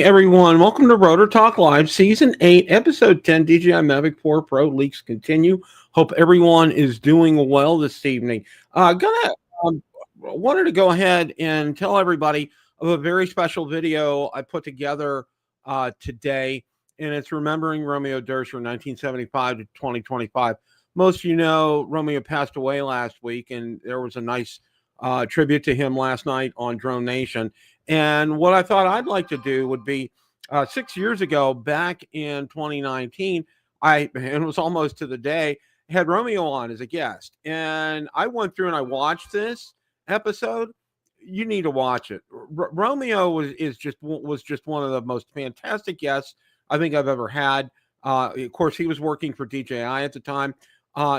everyone, welcome to Rotor Talk Live, Season 8, Episode 10, DJI Mavic 4 Pro leaks continue. Hope everyone is doing well this evening. Wanted to go ahead and tell everybody of a very special video I put together today, and it's remembering Romeo Dersh from 1975 to 2025. Most of you know Romeo passed away last week, and there was a nice tribute to him last night on Drone Nation. And what I thought I'd like to do would be 6 years ago, back in 2019, and it was almost to the day, had Romeo on as a guest. And I went through and I watched this episode. You need to watch it. Romeo was just one of the most fantastic guests I think I've ever had. Of course, he was working for DJI at the time.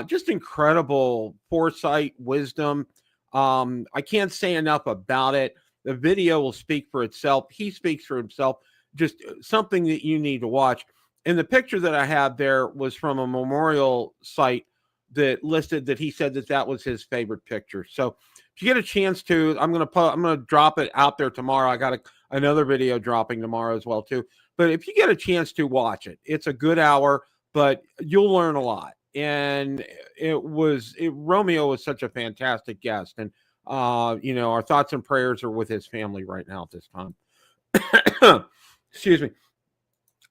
Just incredible foresight, wisdom. I can't say enough about it. The video will speak for itself. He speaks for himself. Just something that you need to watch. And the picture that I have there was from a memorial site that listed that he said that was his favorite picture. So if you get a chance to, I'm gonna drop it out there tomorrow. I got another video dropping tomorrow as well too. But if you get a chance to watch it, it's a good hour, but you'll learn a lot. And Romeo was such a fantastic guest. And our thoughts and prayers are with his family right now at this time. Excuse me.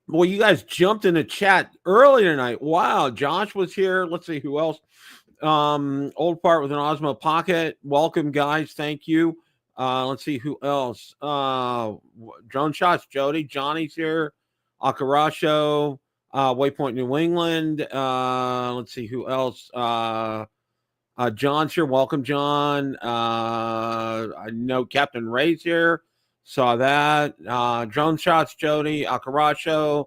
Well, you guys jumped in the chat early tonight. Wow, Josh was here. Let's see who else. Old Fart with an Osmo Pocket. Welcome, guys. Thank you. Let's see who else. Drone Shots, Jody. Johnny's here. Akarasho. Waypoint New England. Let's see who else. John's here. Welcome, John. I know Captain Ray's here. Saw that. Drone Shots, Jody. Akarasho.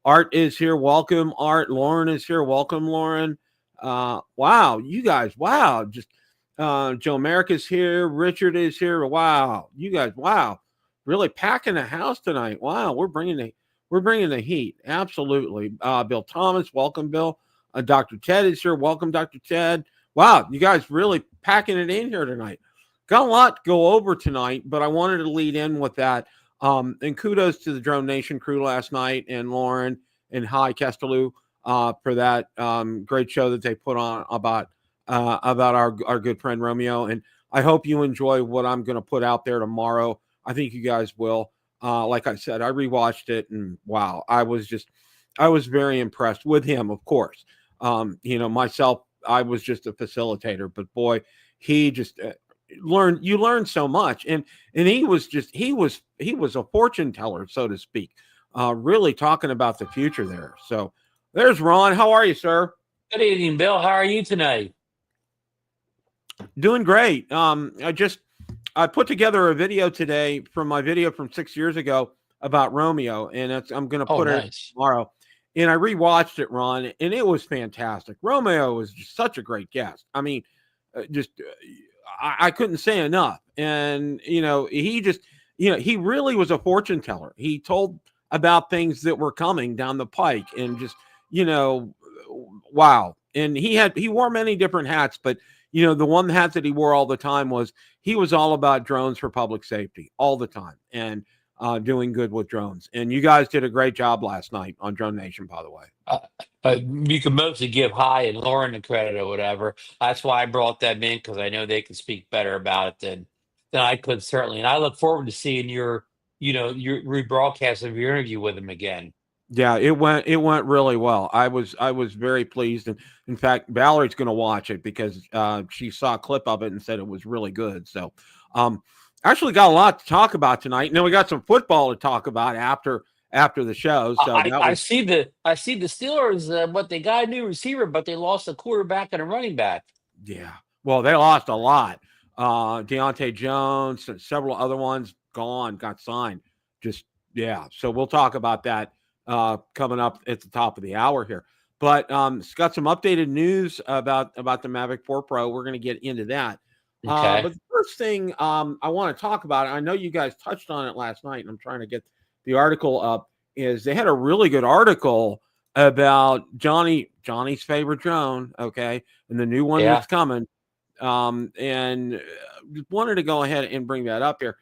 Art is here. Welcome, Art. Lauren is here. Welcome, Lauren. Wow, you guys. Wow. Just Joe Merrick is here. Richard is here. Wow. You guys. Wow. Really packing the house tonight. Wow. We're bringing the heat. Absolutely. Bill Thomas. Welcome, Bill. Dr. Ted is here. Welcome, Dr. Ted. Wow, you guys really packing it in here tonight. Got a lot to go over tonight, but I wanted to lead in with that. And kudos to the Drone Nation crew last night and Lauren and Hi Kestelou for that great show that they put on about our good friend Romeo. And I hope you enjoy what I'm going to put out there tomorrow. I think you guys will. Like I said, I rewatched it and wow, I was very impressed with him, of course. Myself, I was just a facilitator, but boy, he just you learn so much. And he was a fortune teller, so to speak, really talking about the future there. So there's Ron. How are you, sir? Good evening, Bill. How are you tonight? Doing great. I put together a video today from my video from 6 years ago about Romeo, and I'm going to put it tomorrow. And I rewatched it, Ron, and it was fantastic. Romeo was just such a great guest. I mean, I couldn't say enough. And, he really was a fortune teller. He told about things that were coming down the pike and just, wow. And he wore many different hats, but, the one hat that he wore all the time was he was all about drones for public safety all the time. And, doing good with drones. And you guys did a great job last night on Drone Nation, by the way. You can mostly give Hi and Lauren the credit or whatever. That's why I brought them in, because I know they can speak better about it than I could, certainly. And I look forward to seeing your rebroadcast of your interview with him again. Yeah, it went really well. I was very pleased. And in fact, Valerie's going to watch it because she saw a clip of it and said it was really good. So, actually got a lot to talk about tonight. And then we got some football to talk about after the show. So I see the Steelers, but they got a new receiver, but they lost a quarterback and a running back. Yeah. Well, they lost a lot. Deontay Jones and several other ones got signed. Just, yeah. So we'll talk about that coming up at the top of the hour here. But it's got some updated news about the Mavic 4 Pro. We're going to get into that. Okay. But the first thing I want to talk about, I know you guys touched on it last night, and I'm trying to get the article up, is they had a really good article about Johnny's favorite drone, okay, and the new one that's coming. And wanted to go ahead and bring that up here.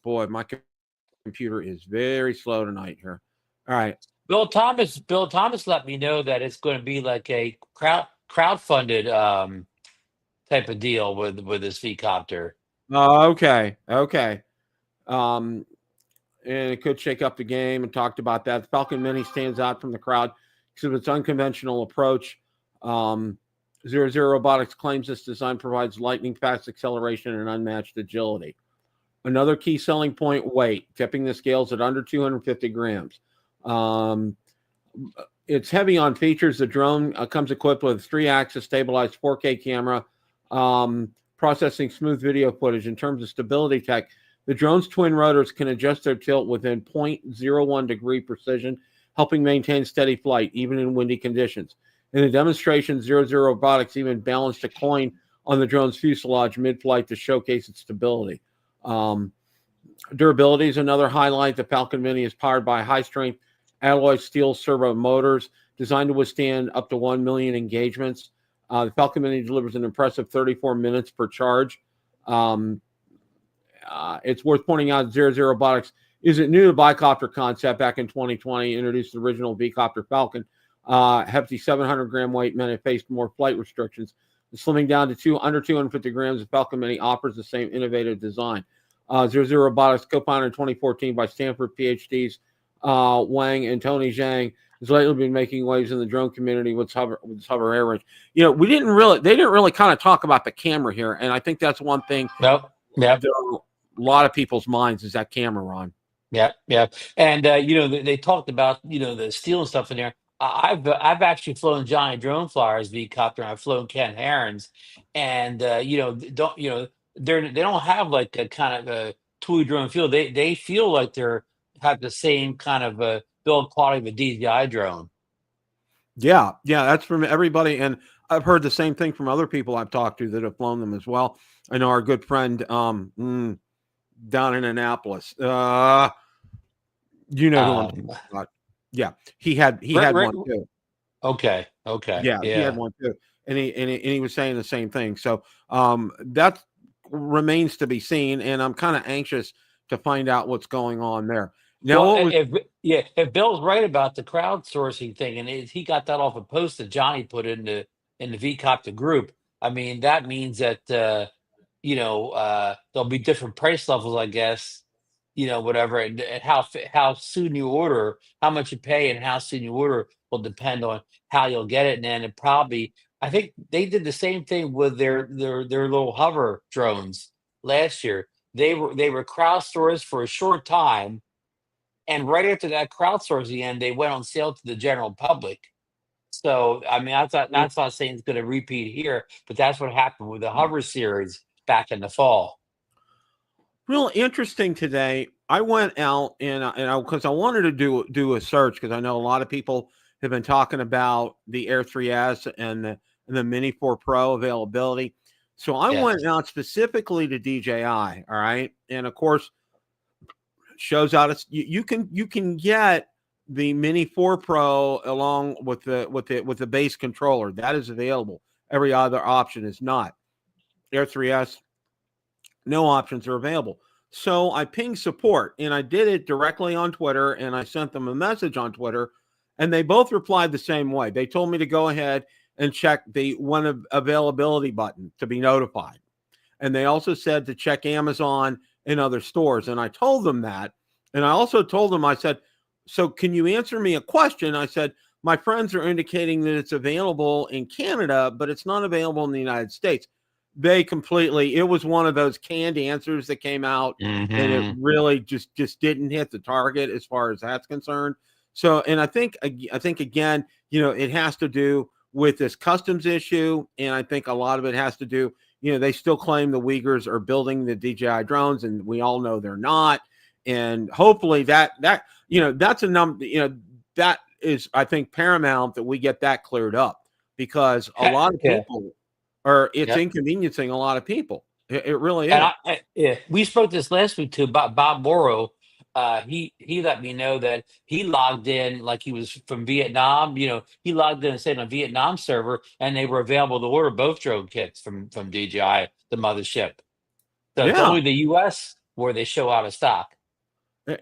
Boy, my computer is very slow tonight here. All right. Bill Thomas let me know that it's going to be like a crowdfunded type of deal with this V-copter. Okay. And it could shake up the game, and talked about that. The Falcon Mini stands out from the crowd because of its unconventional approach. Zero Robotics claims this design provides lightning fast acceleration and unmatched agility. Another key selling point: weight, tipping the scales at under 250 grams. It's heavy on features. The drone comes equipped with a 3-axis stabilized 4K camera, processing smooth video footage. In terms of stability tech, the drone's twin rotors can adjust their tilt within 0.01 degree precision, helping maintain steady flight even in windy conditions. In the demonstration, Zero Robotics even balanced a coin on the drone's fuselage mid-flight to showcase its stability. Durability is another highlight. The Falcon Mini is powered by high-strength alloy steel servo motors designed to withstand up to 1 million engagements. The Falcon Mini delivers an impressive 34 minutes per charge. It's worth pointing out Zero Robotics isn't new to bi-copter concept. Back in 2020, introduced the original V-copter Falcon. Hefty 700-gram weight meant it faced more flight restrictions. Slimming down to under 250 grams, the Falcon Mini offers the same innovative design. Zero Robotics, co-founded in 2014 by Stanford PhDs Wang and Tony Zhang, has lately been making waves in the drone community with hover air range. They didn't really kind of talk about the camera here, and I think that's one thing. Nope. Yep. A lot of people's minds is that camera on. Yeah. And they talked about the steel and stuff in there. I've actually flown Johnny Drone Flyer's V-copter, and I've flown Ken Herron's, and they don't have like a kind of a toy drone feel. They feel like have the same kind of build quality of a DJI drone. Yeah, that's from everybody, and I've heard the same thing from other people I've talked to that have flown them as well. I know our good friend down in Annapolis. Who I'm talking about. Yeah, he had one too. Okay. Yeah, he had one too, and he was saying the same thing. So that remains to be seen, and I'm kind of anxious to find out what's going on there. Now, if Bill's right about the crowdsourcing thing, and he got that off a post that Johnny put in the V-copter group, I mean that means that there'll be different price levels, I guess. Whatever, and how soon you order, how much you pay, and how soon you order will depend on how you'll get it. And then I think they did the same thing with their little hover drones last year. They were crowdsourced for a short time, and right after that crowdsourcing end, they went on sale to the general public. So I mean, that's not saying it's going to repeat here, but that's what happened with the hover series back in the fall. Real interesting today. I went out and because I wanted to do a search, because I know a lot of people have been talking about the Air 3S and the Mini 4 Pro availability. So I went out specifically to DJI. All right, and of course, shows out you can get the Mini 4 Pro along with the base controller. That is available. Every other option is not. Air 3S. No options are available. So I pinged support, and I did it directly on Twitter, and I sent them a message on Twitter, and they both replied the same way. They told me to go ahead and check the one availability button to be notified. And they also said to check Amazon and other stores. And I told them that. And I also told them, I said, so can you answer me a question? I said, my friends are indicating that it's available in Canada, but it's not available in the United States. It was one of those canned answers that came out, and it really just didn't hit the target as far as that's concerned. So, and I think again, it has to do with this customs issue, and I think a lot of it has to do, they still claim the Uyghurs are building the DJI drones, and we all know they're not. And hopefully that's a number, that is, I think, paramount that we get that cleared up, because a lot of people inconveniencing a lot of people. It really is. And we spoke this last week too about Bob Morrow. He let me know that he logged in like he was from Vietnam. He logged in and stayed on a Vietnam server, and they were available to order both drone kits from DJI, the mothership. So it's only the US where they show out of stock.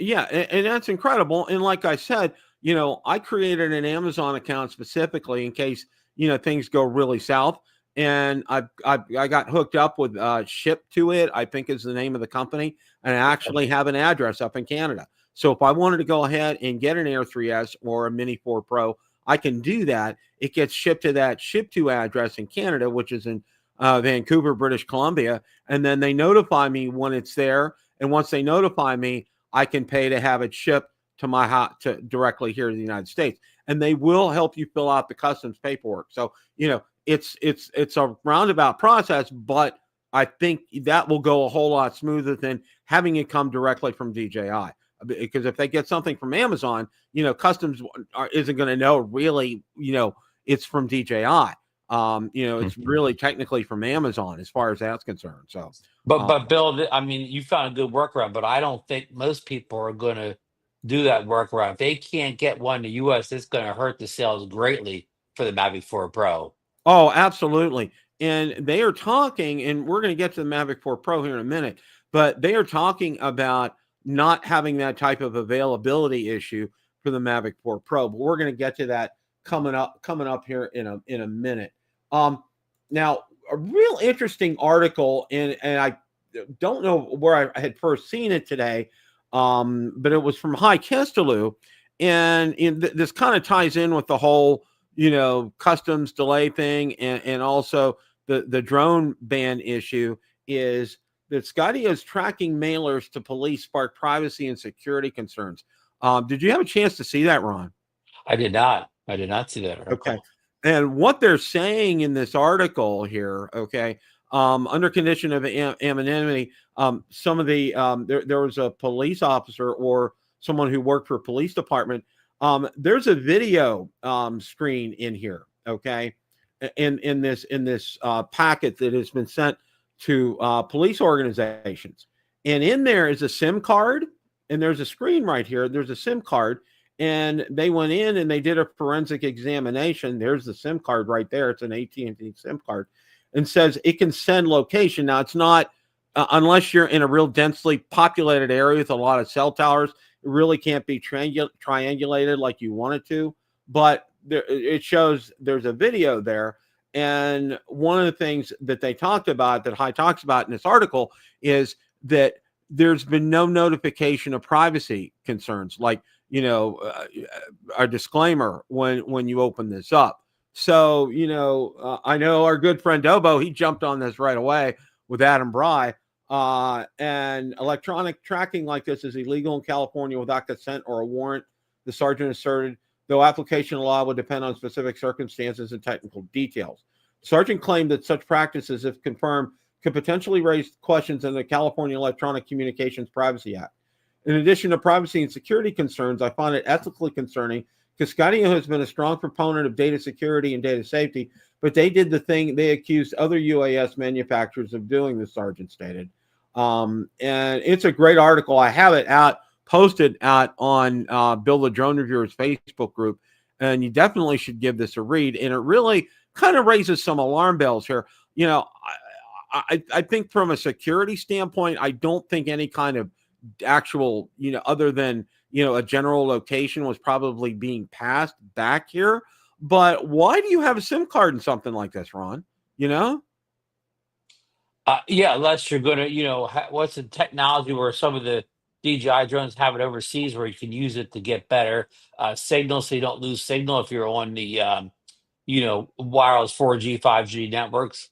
Yeah, and that's incredible. And like I said, I created an Amazon account specifically in case things go really south, and I got hooked up with Ship to It, I think is the name of the company, and I actually have an address up in Canada. So if I wanted to go ahead and get an Air 3S or a Mini 4 Pro, I can do that. It gets shipped to that ship to address in Canada, which is in Vancouver, British Columbia, and then they notify me when it's there. And once they notify me, I can pay to have it shipped to my house directly here to the United States, and they will help you fill out the customs paperwork. So it's a roundabout process, but I think that will go a whole lot smoother than having it come directly from DJI. Because if they get something from Amazon, customs isn't going to know really, it's from DJI. It's really technically from Amazon as far as that's concerned. So, but Bill, I mean, you found a good workaround, but I don't think most people are going to do that workaround. If they can't get one in the U.S., it's going to hurt the sales greatly for the Mavic 4 Pro. Oh, absolutely. And they are talking, and we're going to get to the Mavic 4 Pro here in a minute, but they are talking about not having that type of availability issue for the Mavic 4 Pro. But we're going to get to that coming up here in a minute. Now, a real interesting article, and I don't know where I had first seen it today, but it was from High Kesteloo, and this kind of ties in with the whole customs delay thing, and also the drone ban issue. Is that Skydio's tracking mailers to police spark privacy and security concerns? Did you have a chance to see that, Ron? I did not. I did not see that article. Okay. And what they're saying in this article here, under condition of anonymity, some of the there was a police officer or someone who worked for a police department. There's a video screen in here, in this packet that has been sent to police organizations, and in there is a SIM card, and there's a screen right here. There's a SIM card. And they went in and they did a forensic examination. There's the SIM card right there. It's an AT&T SIM card, and says it can send location. Now, it's not, unless you're in a real densely populated area with a lot of cell towers, it really can't be triangulated like you want it to. But it shows there's a video there. And one of the things that they talked about, that High talks about in this article, is that there's been no notification of privacy concerns, like, a disclaimer when you open this up. So, I know our good friend Dobo, he jumped on this right away with Adam Bry. And electronic tracking like this is illegal in California without consent or a warrant, the sergeant asserted, though application of law would depend on specific circumstances and technical details. Sergeant claimed that such practices, if confirmed, could potentially raise questions in the California Electronic Communications Privacy Act. In addition to privacy and security concerns, I find it ethically concerning because Skydio has been a strong proponent of data security and data safety, but they did the thing they accused other UAS manufacturers of doing, the sergeant stated. And it's a great article. I have it posted out on Bill the Drone Reviewer's Facebook group, and you definitely should give this a read. And it really kind of raises some alarm bells here. I think from a security standpoint, I don't think any kind of actual, other than, a general location was probably being passed back here. But why do you have a SIM card in something like this, Ron? Yeah, unless you're going to, what's the technology where some of the DJI drones have it overseas where you can use it to get better signal, so you don't lose signal if you're on the, wireless 4G, 5G networks.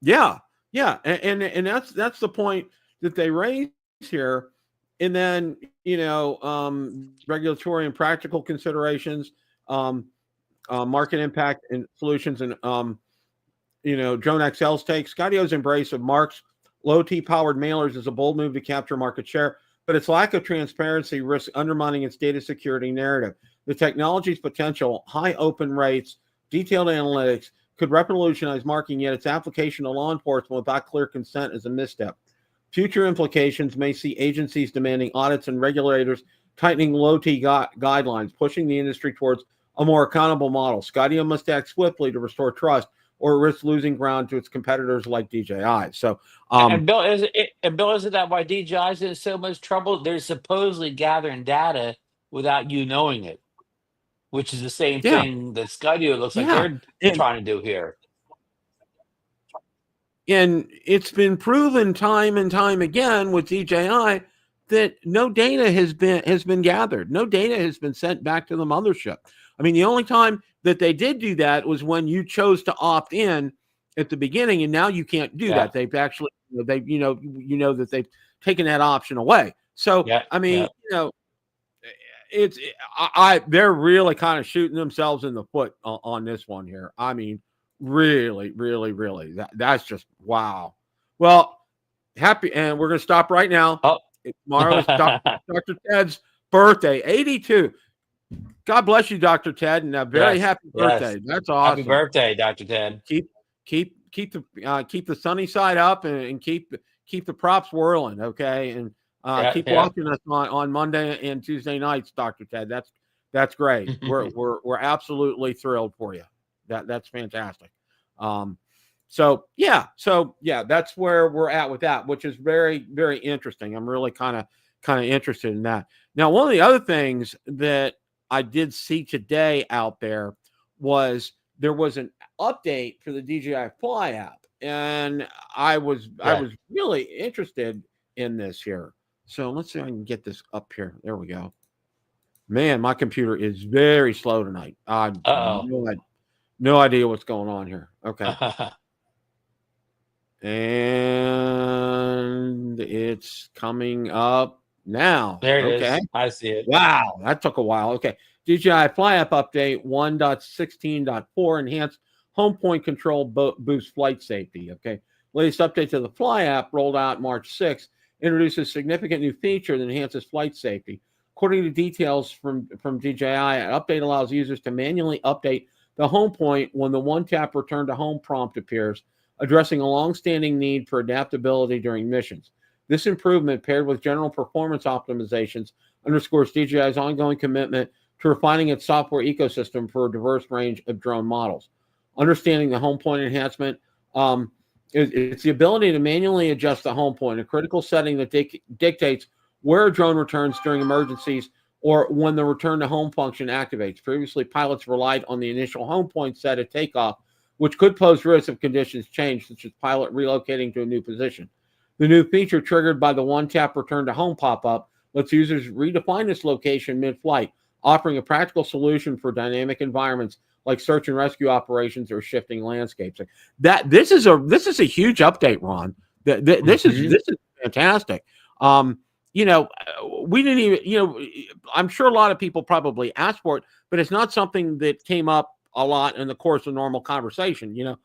Yeah. And that's the point that they raised here. And then, regulatory and practical considerations, market impact and solutions, and, Drone XL's take. Skydio's embrace of Mark's low-T powered mailers is a bold move to capture market share, but its lack of transparency risks undermining its data security narrative. The technology's potential, high open rates, detailed analytics could revolutionize marketing, yet its application to law enforcement without clear consent is a misstep. Future implications may see agencies demanding audits and regulators tightening low-T guidelines, pushing the industry towards a more accountable model. Skydio must act swiftly to restore trust, or risk losing ground to its competitors like DJI. So, And Bill, isn't that why DJI is in so much trouble? They're supposedly gathering data without you knowing it, which is the same yeah, thing that Skydio looks like yeah. they're And trying to do here. And it's been proven time and time again with DJI that no data has been gathered. No data has been sent back to the mothership. I mean, the only time that they did do that was when you chose to opt in at the beginning, and now you can't do Yeah, that. They've actually, that they've taken that option away. So, yeah, I mean, yeah. it's they're really kind of shooting themselves in the foot on this one here. I mean, really, really, really. That's just wow. Well, happy, and we're going to stop right now. Oh, Tomorrow's Dr. Ted's birthday, 82. God bless you, Dr. Ted, and a very yes, happy yes. birthday. That's Happy awesome. birthday, Dr. Ted. Keep the sunny side up, and keep the props whirling, okay? And Yeah, keep yeah. watching us on Monday and Tuesday nights, Dr. Ted. That's great. We're absolutely thrilled for you. That's fantastic. So yeah, that's where we're at with that, which is very, very interesting. I'm really kind of interested in that. Now, one of the other things that I did see today out there was an update for the DJI Fly App, and I was really interested in this here. So let's see if I can get this up here. There we go. Man, my computer is very slow tonight. No idea what's going on here. Okay. And it's coming up now. There it Okay. is. I see it. Wow, that took a while. Okay. DJI Fly App update 1.16.4 enhanced home point control boosts flight safety. Okay. Latest update to the Fly App rolled out March 6th introduces significant new feature that enhances flight safety. According to details from DJI, an update allows users to manually update the home point when the one-tap return to home prompt appears, addressing a long-standing need for adaptability during missions. This improvement, paired with general performance optimizations, underscores DJI's ongoing commitment to refining its software ecosystem for a diverse range of drone models. Understanding the home point enhancement, it's the ability to manually adjust the home point, a critical setting that dictates where a drone returns during emergencies or when the return to home function activates. Previously, pilots relied on the initial home point set at takeoff, which could pose risks if conditions change, such as pilot relocating to a new position. The new feature, triggered by the one-tap return to home pop-up, lets users redefine this location mid-flight, offering a practical solution for dynamic environments like search and rescue operations or shifting landscapes. This is a huge update, Ron. This is fantastic. We didn't even, I'm sure a lot of people probably asked for it, but it's not something that came up a lot in the course of normal conversation.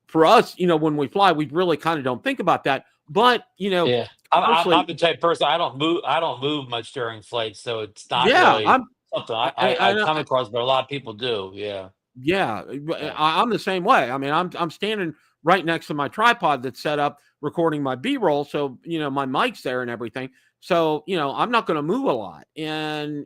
For us, when we fly, we really kind of don't think about that. But Yeah, I'm the type of person, I don't move much during flights, so it's not really I'm something I come across, but a lot of people do. Yeah, yeah, yeah, I'm the same way. I mean, I'm standing right next to my tripod that's set up recording my B-roll, so my mic's there and everything. So I'm not going to move a lot, and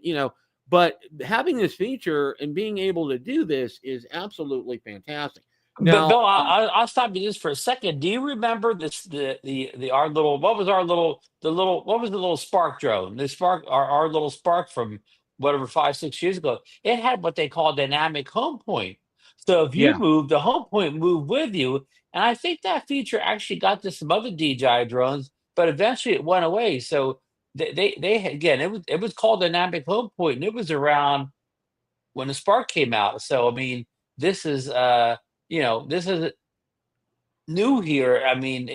but having this feature and being able to do this is absolutely fantastic. But Now, Bill, I'll stop you just for a second. Do you remember this the our little what was our little what was the little Spark drone? The Spark our little Spark from whatever 5-6 years ago. It had what they call dynamic home point. So if you yeah, move, the home point moved with you. And I think that feature actually got to some other DJI drones, but eventually it went away. So again, it was called dynamic home point, and it was around when the Spark came out. So I mean, this is this is new here. I mean,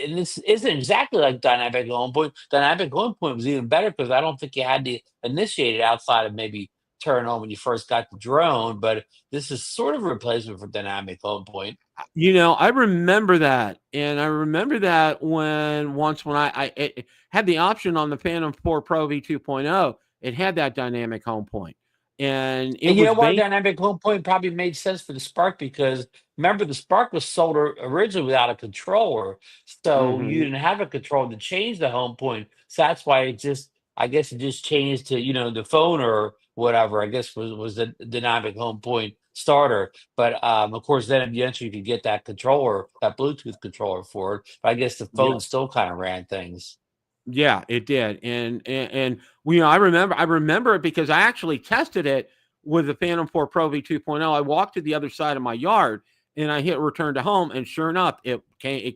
this isn't exactly like dynamic home point. Dynamic home point was even better because I don't think you had to initiate it outside of maybe turn on when you first got the drone. But this is sort of a replacement for dynamic home point. I remember that, and I remember that when I had the option on the Phantom 4 Pro V2.0, it had that dynamic home point, and it And you know was why based. dynamic home point probably made sense for the Spark? Because remember, the Spark was sold originally without a controller, so you Mhm. didn't have a controller to change the home point. So that's why I guess it just changed to the phone or whatever. I guess was the dynamic home point starter. But of course, then eventually you could get that controller, that Bluetooth controller for it. But I guess the Yeah. phone still kind of ran things. Yeah, it did. And you know, I remember it because I actually tested it with the Phantom 4 Pro V2.0. I walked to the other side of my yard and I hit return to home, and sure enough, it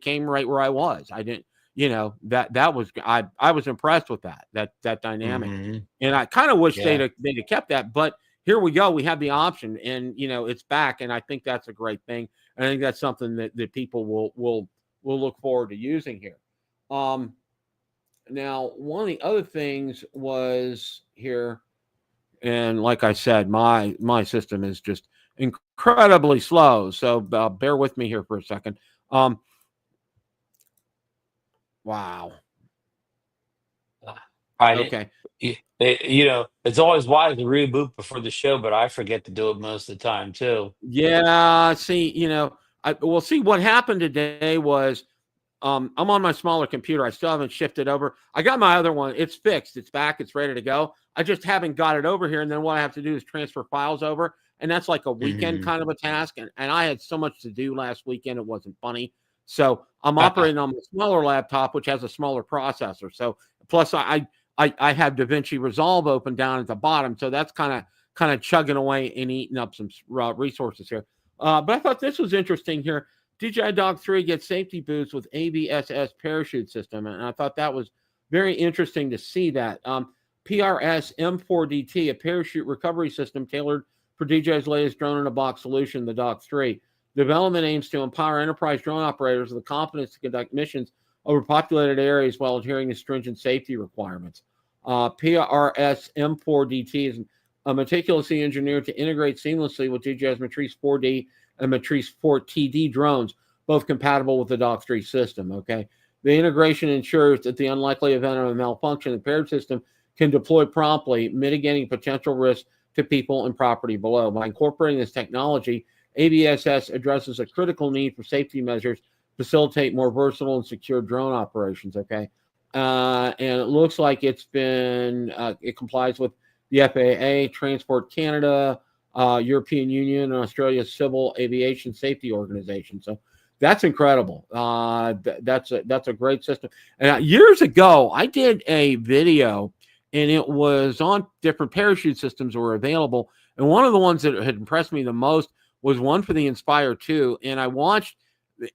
came right where I was. I didn't, you know, that was I was impressed with that dynamic. And I kind of wish they'd have kept that, but here we go. We have the option, and you know, it's back, and I think that's a great thing. I think that's something that people will look forward to using here. Now, one of the other things was here, and like I said, my system is just incredibly slow. So bear with me here for a second. Wow. Okay. You know, it's always wise to reboot before the show, but I forget to do it most of the time too. Yeah. See, you know, we'll see what happened today was. I'm on my smaller computer. I still haven't shifted over. I got my other one. It's fixed. It's back. It's ready to go. I just haven't got it over here. And then what I have to do is transfer files over. And that's like a weekend kind of a task. And I had so much to do last weekend. It wasn't funny. So I'm operating on my smaller laptop, which has a smaller processor. So plus I have DaVinci Resolve open down at the bottom. So that's kind of chugging away and eating up some resources here. But I thought this was interesting here. DJI Dock 3 gets safety boots with AVSS parachute system, and I thought that was very interesting to see that. PRS M4DT, a parachute recovery system tailored for DJI's latest drone-in-a-box solution, the Dock 3. Development aims to empower enterprise drone operators with the confidence to conduct missions over populated areas while adhering to stringent safety requirements. PRS M4DT is meticulously engineered to integrate seamlessly with DJI's Matrice 4D and Matrice 4TD drones, both compatible with the Dock 3 system, okay? The integration ensures that the unlikely event of a malfunction, the paired system can deploy promptly, mitigating potential risks to people and property below. By incorporating this technology, AVSS addresses a critical need for safety measures to facilitate more versatile and secure drone operations, okay? And it looks like it complies with the FAA, Transport Canada, European Union, and Australia's Civil Aviation Safety Organization. So that's incredible. That's a great system. And years ago, I did a video, and it was on different parachute systems that were available. And one of the ones that had impressed me the most was one for the Inspire 2. And I watched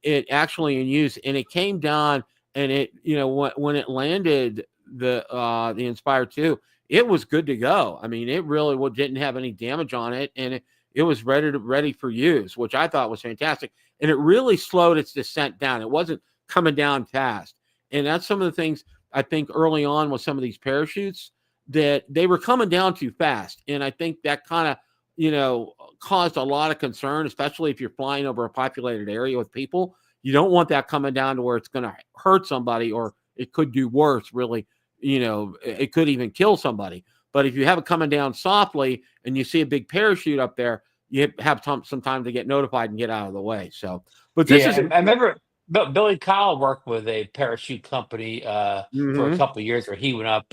it actually in use, and it came down, and it, you know, when it landed the Inspire 2, it was good to go. I mean, it really didn't have any damage on it, and it was ready for use, which I thought was fantastic. And it really slowed its descent down. It wasn't coming down fast. And that's some of the things I think early on with some of these parachutes, that they were coming down too fast. And I think that kind of, you know, caused a lot of concern, especially if you're flying over a populated area with people. You don't want that coming down to where it's going to hurt somebody, or it could do worse, really. You know, it could even kill somebody. But if you have it coming down softly and you see a big parachute up there, you have some time to get notified and get out of the way. So, but this is. I remember Billy Kyle worked with a parachute company for a couple of years where he went up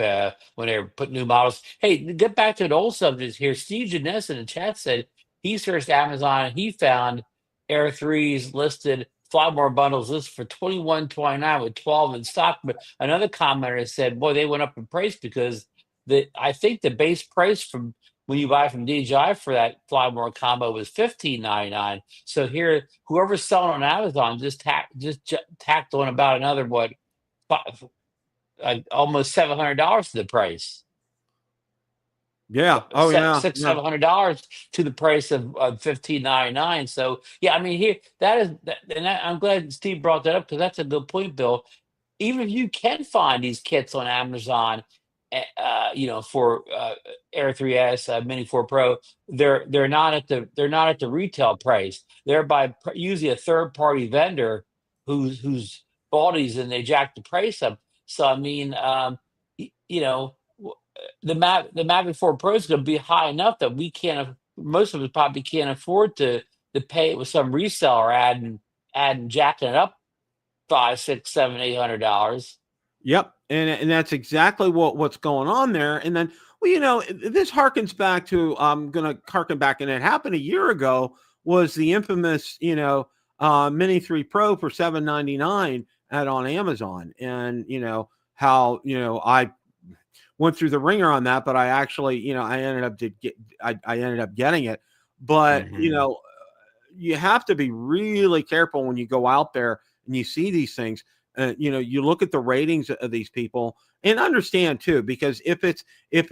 when they were putting new models. Hey, get back to an old subject here. Steve Janess in the chat said he searched Amazon and he found Air 3s listed, Flymore bundles listed for $21.29 with 12 in stock. But another commenter said, boy, they went up in price because I think the base price from when you buy from DJI for that Flymore combo was $15.99. So here, whoever's selling on Amazon just tacked on about another almost $700 to the price. Yeah. Oh, yeah. $700 to the price of $15.99. So yeah, I mean I'm glad Steve brought that up, because that's a good point, Bill. Even if you can find these kits on Amazon, you know, for Air 3S, Mini 4 Pro, they're not at the retail price. They're by usually a third party vendor who's bought these, and they jack the price up. So I mean, you know, the Mavic 4 Pro is going to be high enough that most of us probably can't afford to pay it with some reseller and jacking it up $500, $600, $700, $800. Yep. And that's exactly what's going on there. And then Well, this harkens back to, I'm going to harken back, and it happened a year ago, was the infamous, Mini 3 Pro for $799 on Amazon. And, how, I went through the ringer on that, but I actually, I ended up getting it. But, you have to be really careful when you go out there and you see these things. You look at the ratings of these people and understand too, because if it's a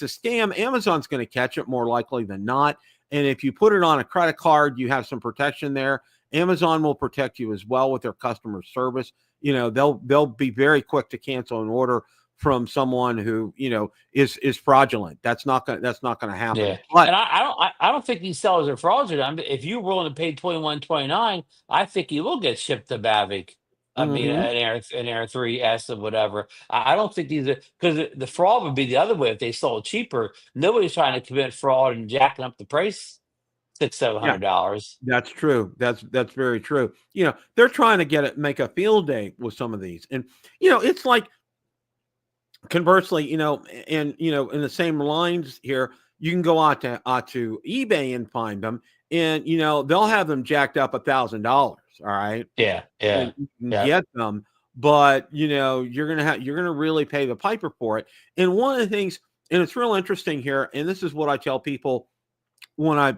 scam, Amazon's going to catch it more likely than not. And if you put it on a credit card, you have some protection there. Amazon will protect you as well with their customer service. They'll be very quick to cancel an order from someone who is fraudulent. That's not going to happen. Yeah, But and I don't think these sellers are fraudulent. If you're willing to pay $21.29, I think you will get shipped to Mavic. I mean, mhm. an Air 3S or whatever. I don't think these are, because the fraud would be the other way if they sold cheaper. Nobody's trying to commit fraud and jacking up the price Yeah, $600-700. that's true. That's very true. They're trying to make a field day with some of these. And it's like, conversely, and in the same lines here, you can go out to eBay and find them, and they'll have them jacked up $1,000. All right, Yeah, yeah, and you can yeah. get them, but you're gonna really pay the piper for it. And one of the things, and it's real interesting here, and this is what I tell people when I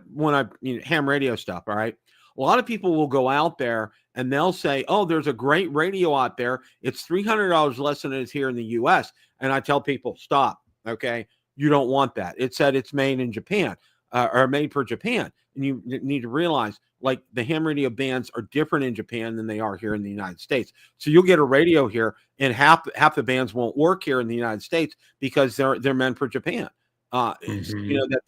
ham radio stuff. All right, a lot of people will go out there and they'll say, "Oh, there's a great radio out there. It's $300 less than it is here in the U.S." And I tell people, stop. Okay, you don't want that. It said it's made in Japan, or made for Japan, and you need to realize, like, the ham radio bands are different in Japan than they are here in the United States. So you'll get a radio here, and half the bands won't work here in the United States because they're meant for Japan. That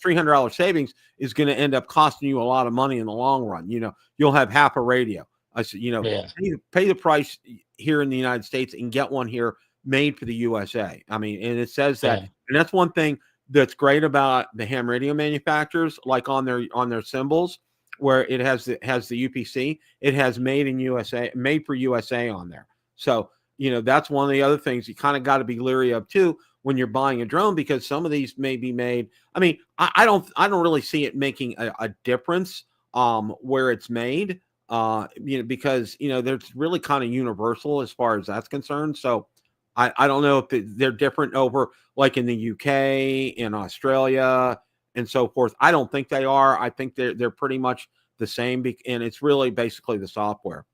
$300 savings is going to end up costing you a lot of money in the long run. You'll have half a radio. I said, Yeah. pay the price here in the United States and get one here made for the USA. I mean, and it says that, Yeah. and that's one thing that's great about the ham radio manufacturers, like on their symbols, where it has the UPC, it has made in USA, made for USA on there. So, that's one of the other things you kind of got to be leery of too when you're buying a drone, because some of these may be made. I mean, I don't really see it making a difference where it's made, because there's really kind of universal as far as that's concerned. So I don't know if they're different over like in the UK, in Australia, and so forth. I don't think they are. I think they're pretty much the same, and it's really basically the software.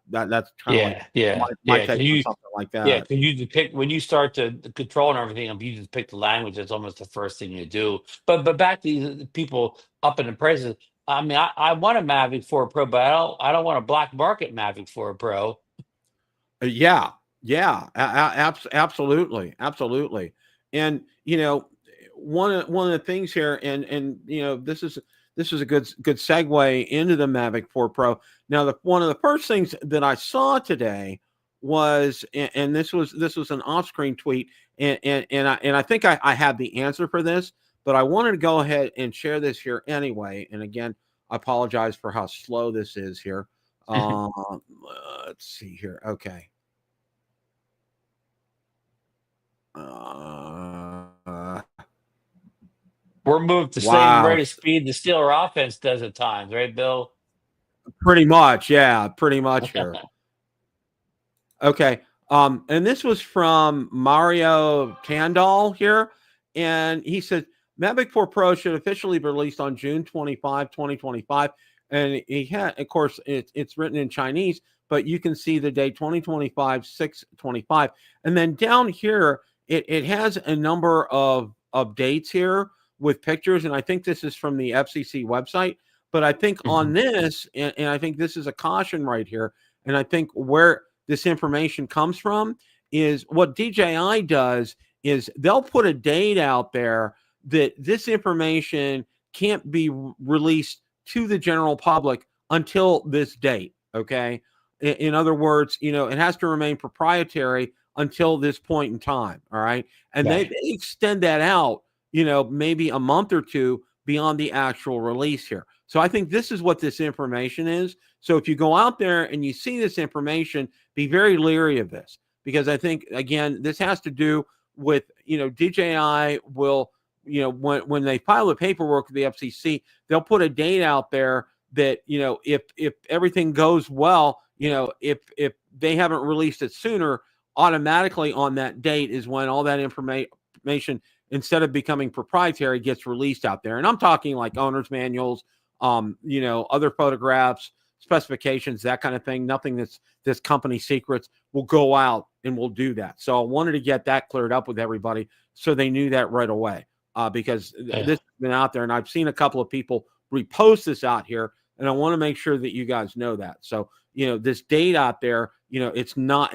That's kind of like my take on something like that. Yeah, because you depict when you start to control and everything, if you depict the language, that's almost the first thing you do. But back to these people up in the prices. I mean, I want a Mavic 4 Pro, but I don't want a black market Mavic 4 Pro. Yeah, absolutely. And one of the things here, and this is a good segue into the Mavic 4 Pro. Now, one of the first things that I saw today was, and this was an off-screen tweet, and I think I had the answer for this, but I wanted to go ahead and share this here anyway. And again, I apologize for how slow this is here. Let's see here. Okay. We're moved to same rate of speed the Steeler offense does at times, right, Bill? Pretty much, yeah, pretty much here. Okay. And this was from Mario Tandal here, and he said Mavic 4 Pro should officially be released on June 25, 2025. And he had, of course, it's written in Chinese, but you can see the date 2025, 6/25. And then down here, it has a number of dates here with pictures, and I think this is from the FCC website. But I think on this, and I think this is a caution right here, and I think where this information comes from is what DJI does is they'll put a date out there that this information can't be released to the general public until this date. Okay. In other words, it has to remain proprietary until this point in time. All right. And they extend that out, maybe a month or two beyond the actual release here. So I think this is what this information is. So if you go out there and you see this information, be very leery of this, because I think, again, this has to do with, DJI will you know, when they file the paperwork with the FCC, they'll put a date out there that, you know, if everything goes well, you know, if they haven't released it sooner, automatically on that date is when all that information, instead of becoming proprietary, gets released out there. And I'm talking like owner's manuals, you know, other photographs, specifications, that kind of thing. Nothing that's company secrets will go out, and we'll do that. So I wanted to get that cleared up with everybody so they knew that right away, because this has been out there, and I've seen a couple of people repost this out here, and I want to make sure that you guys know that. So, you know, this date out there, you know, it's not,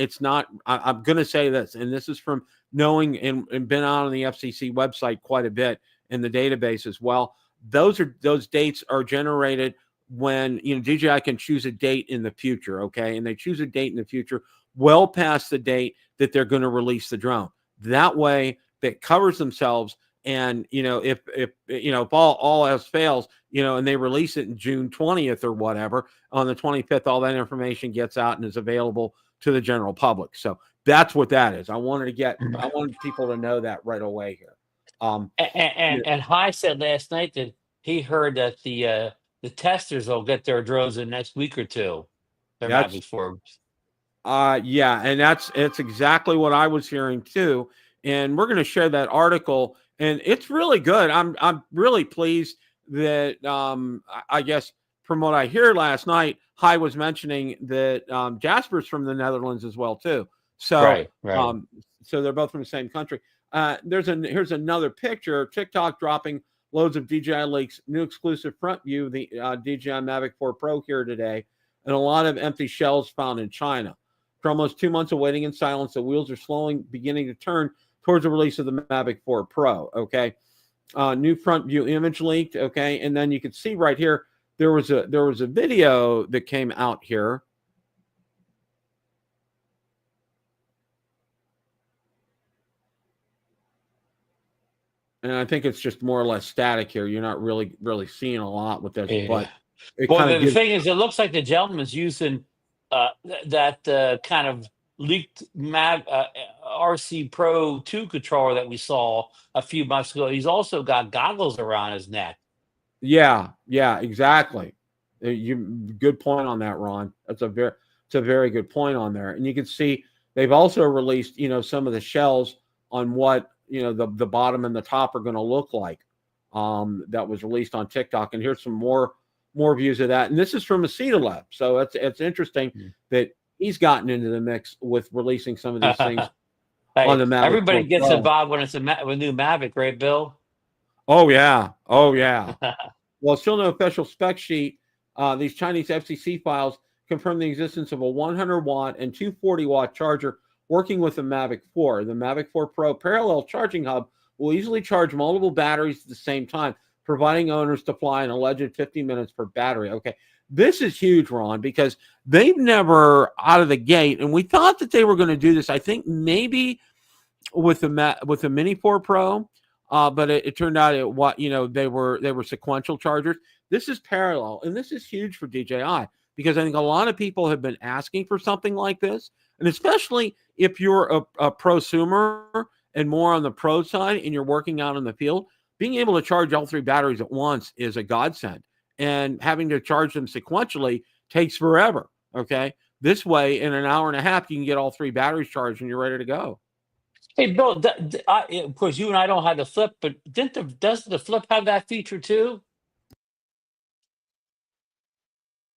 I'm going to say this, and this is from knowing and been out on the FCC website quite a bit in the database as well. Those dates are generated when, you know, DJI can choose a date in the future. Okay. And they choose a date in the future well past the date that they're going to release the drone. That way that covers themselves. And, you know, if you know, if all else fails, you know, and they release it in June 20th or whatever, on the 25th, all that information gets out and is available to the general public. So that's what that is. I wanted people to know that right away here. And Hai said last night that he heard that the testers will get their drones in the next week or two. Their Mavic 4. Yeah, and it's exactly what I was hearing too. And we're going to share that article, and it's really good. I'm really pleased that I guess from what I hear last night, Hai was mentioning that Jasper's from the Netherlands as well too. So right. So they're both from the same country. Here's another picture. TikTok dropping loads of DJI leaks. New exclusive front view of the DJI Mavic 4 Pro here today, and a lot of empty shells found in China. For almost 2 months of waiting in silence, the wheels are beginning to turn towards the release of the Mavic 4 Pro. Okay, new front view image leaked. Okay, and then you can see right here there was a video that came out here. And I think it's just more or less static here. You're not really seeing a lot with this, but the thing is, it looks like the gentleman's using that kind of leaked RC Pro 2 controller that we saw a few months ago. He's also got goggles around his neck. Yeah, exactly. Good point on that, Ron. It's a very good point on there. And you can see they've also released, you know, some of the shells on what, you know, the bottom and the top are going to look like. That was released on TikTok, and here's some more views of that. And this is from Aceta Lab, so it's interesting that he's gotten into the mix with releasing some of these things on the Mavic. Everybody gets involved when it's a new Mavic, right, Bill? Oh yeah. Well, still no official spec sheet. These Chinese FCC files confirm the existence of a 100-watt and 240-watt charger working with the Mavic 4. The Mavic 4 Pro parallel charging hub will easily charge multiple batteries at the same time, providing owners to fly an alleged 50 minutes per battery. Okay, this is huge, Ron, because they've never out of the gate, and we thought that they were going to do this, I think maybe with the Mini 4 Pro, but it turned out they were sequential chargers. This is parallel, and this is huge for DJI because I think a lot of people have been asking for something like this, and especially if you're a prosumer and more on the pro side and you're working out in the field, being able to charge all three batteries at once is a godsend. And having to charge them sequentially takes forever, okay? This way, in an hour and a half, you can get all three batteries charged and you're ready to go. Hey, Bill, of course, you and I don't have the Flip, but does the Flip have that feature too?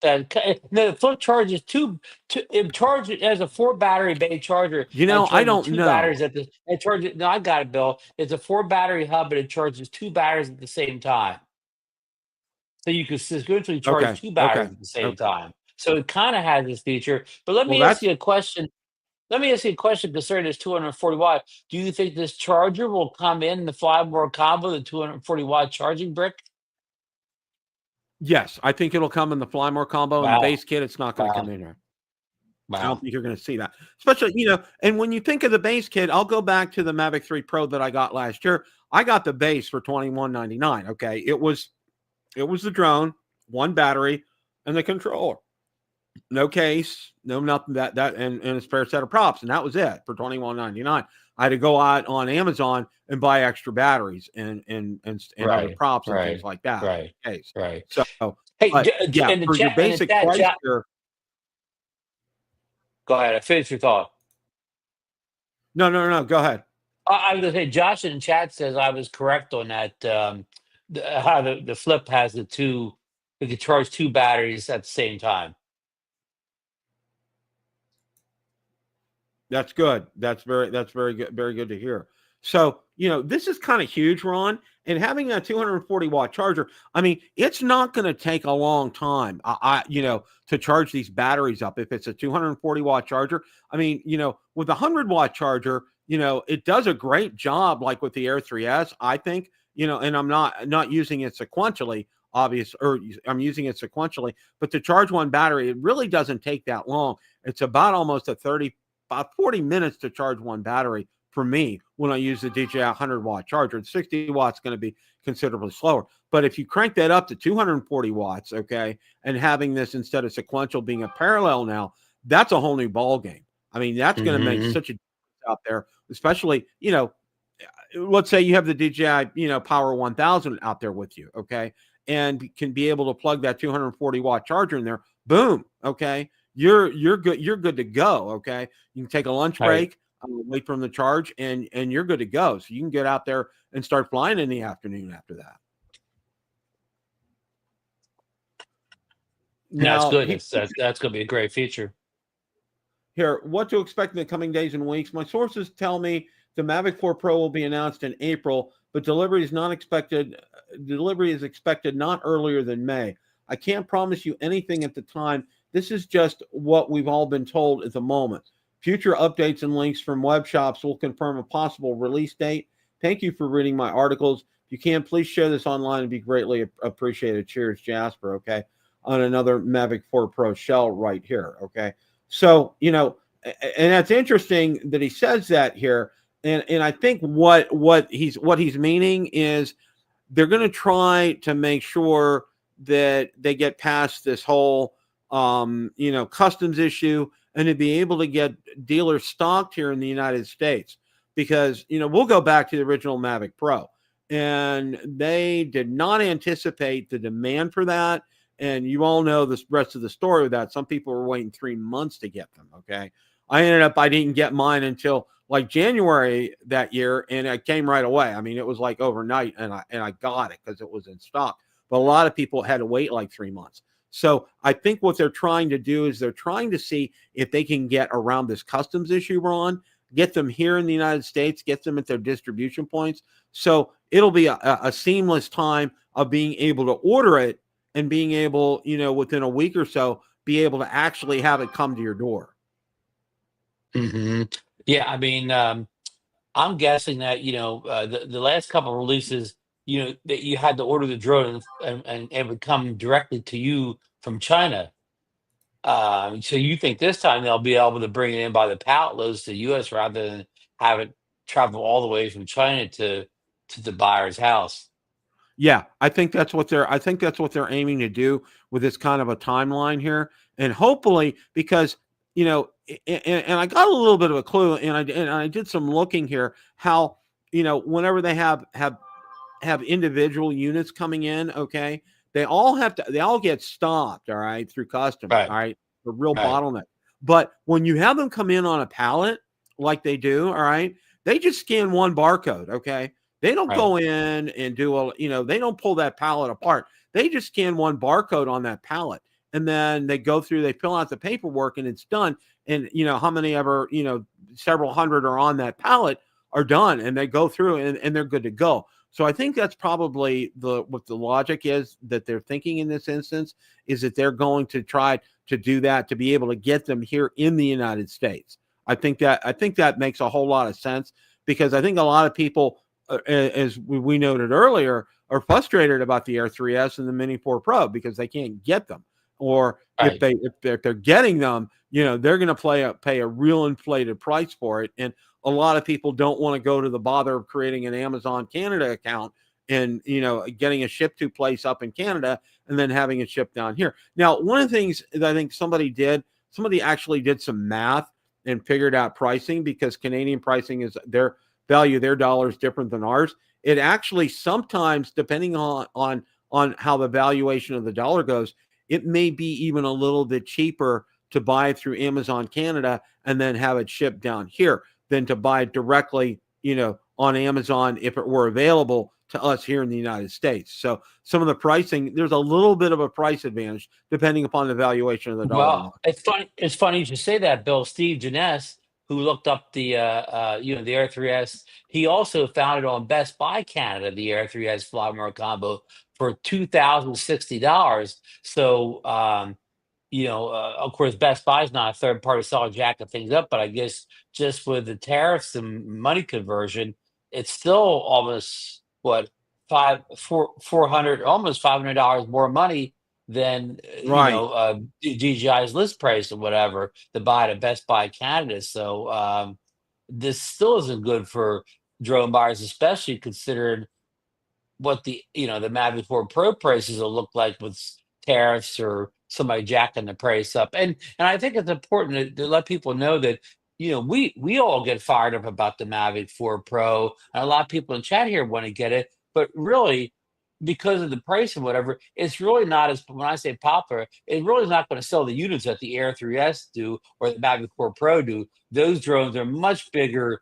No, the Flip charges it charges as a 4 battery bay charger. You know, I don't know. Batteries no, I got it, Bill. It's a 4 battery hub, but it charges 2 batteries at the same time. So you can sequentially charge 2 batteries at the same time. So it kind of has this feature. But let me ask you a question. Let me ask you a question concerning this 240 watt. Do you think this charger will come in the Fly More combo, the 240 watt charging brick? Yes, I think it'll come in the Fly More combo. Wow. And the base kit, it's not going to come in there. Wow. I don't think you're going to see that. Especially, you know, and when you think of the base kit, I'll go back to the Mavic 3 Pro that I got last year. I got the base for $21.99. Okay. It was the drone, 1 battery, and the controller. no case, no nothing, and a spare set of props, and that was it for $21.99. I had to go out on Amazon and buy extra batteries and other Right, props and things right, like that. right, Case. right. So, Hey, but yeah, for your in the basic chat, price here. go ahead. I finished your thought. No. Go ahead. I was gonna say, Josh in the chat says I was correct on that. How the Flip has the two, it can charge two batteries at the same time. That's good. That's very good. Very good to hear. So, this is kind of huge, Ron. And having a 240-watt charger, I mean, it's not going to take a long time, to charge these batteries up. If it's a 240-watt charger, I mean, with a 100-watt charger, it does a great job, like with the Air 3S, I think, and I'm not using it sequentially, or I'm using it sequentially, but to charge one battery, it really doesn't take that long. It's about almost about 40 minutes to charge one battery for me when I use the DJI 100-watt charger. The 60 watts going to be considerably slower. But if you crank that up to 240 watts, okay, and having this instead of sequential being a parallel now, that's a whole new ball game. I mean, that's going to make such a difference out there, especially, let's say you have the DJI, Power 1000 out there with you, okay, and can be able to plug that 240-watt charger in there. Boom, okay. You're good. You're good to go. Okay. You can take a lunch break, wait for them to charge, and you're good to go. So you can get out there and start flying in the afternoon after that. That's Now, good. That's going to be a great feature. Here, what to expect in the coming days and weeks. My sources tell me the Mavic 4 Pro will be announced in April, but delivery is expected not earlier than May. I can't promise you anything at the time. This is just what we've all been told at the moment. Future updates and links from web shops will confirm a possible release date. Thank you for reading my articles. If you can, please share this online and be greatly appreciated. Cheers, Jasper, okay, on another Mavic 4 Pro shell right here, okay? So, and that's interesting that he says that here. And I think what he's meaning is they're going to try to make sure that they get past this whole customs issue and to be able to get dealers stocked here in the United States, because, we'll go back to the original Mavic Pro, and they did not anticipate the demand for that. And you all know the rest of the story with that. Some people were waiting 3 months to get them. Okay. I didn't get mine until like January that year, and it came right away. I mean, it was like overnight, and I got it because it was in stock. But a lot of people had to wait like 3 months. So I think what they're trying to do is they're trying to see if they can get around this customs issue, Ron, get them here in the United States, get them at their distribution points. So it'll be a seamless time of being able to order it and being able, within a week or so, be able to actually have it come to your door. Mm-hmm. Yeah, I mean, I'm guessing that the last couple of releases, that you had to order the drone and it would come directly to you from China. So you think this time they'll be able to bring it in by the pallet loads to the U.S. rather than have it travel all the way from China to the buyer's house? Yeah, I think that's what they're aiming to do with this kind of a timeline here, and hopefully, because and I got a little bit of a clue, and I did some looking here how whenever they have individual units coming in, okay, they all get stopped, all right, through customs, Right. all right, the real Right. bottleneck. But when you have them come in on a pallet like they do, all right, they just scan one barcode, okay. They don't Right. go in and do they don't pull that pallet apart. They just scan one barcode on that pallet, and then they go through, they fill out the paperwork, and it's done. And how many ever, several hundred are on that pallet are done, and they go through and they're good to go. So I think that's probably what the logic is that they're thinking in this instance, is that they're going to try to do that to be able to get them here in the United States. I think that makes a whole lot of sense, because I think a lot of people, as we noted earlier, are frustrated about the Air 3S and the Mini 4 Pro because they can't get them, or Right. if they're getting them, they're going to pay a real inflated price for it. And a lot of people don't want to go to the bother of creating an Amazon Canada account and, getting a ship to place up in Canada and then having it shipped down here. Now, one of the things that I think somebody actually did some math and figured out pricing, because Canadian pricing is their value, their dollar is different than ours. It actually sometimes, depending on how the valuation of the dollar goes, it may be even a little bit cheaper to buy it through Amazon Canada and then have it shipped down here than to buy it directly, on Amazon if it were available to us here in the United States. So some of the pricing, there's a little bit of a price advantage depending upon the valuation of the dollar. Well, it's funny. It's funny you should say that, Bill. Steve Janess, who looked up the the Air 3S, he also found it on Best Buy Canada, the Air 3S Fly More Combo for $2,060. So of course, Best Buy is not a third party seller jacking things up, but I guess just with the tariffs and money conversion, it's still almost what 400, almost $500 more money than Right. DJI's list price or whatever to buy at a Best Buy Canada. So this still isn't good for drone buyers, especially considering what the Mavic 4 Pro prices will look like with tariffs or somebody jacking the price up. And I think it's important to let people know that we all get fired up about the Mavic 4 Pro, and a lot of people in chat here want to get it, but really, because of the price and whatever, it's really not as, when I say popular, it really is not going to sell the units that the Air 3S do or the Mavic 4 Pro do. Those drones are much bigger,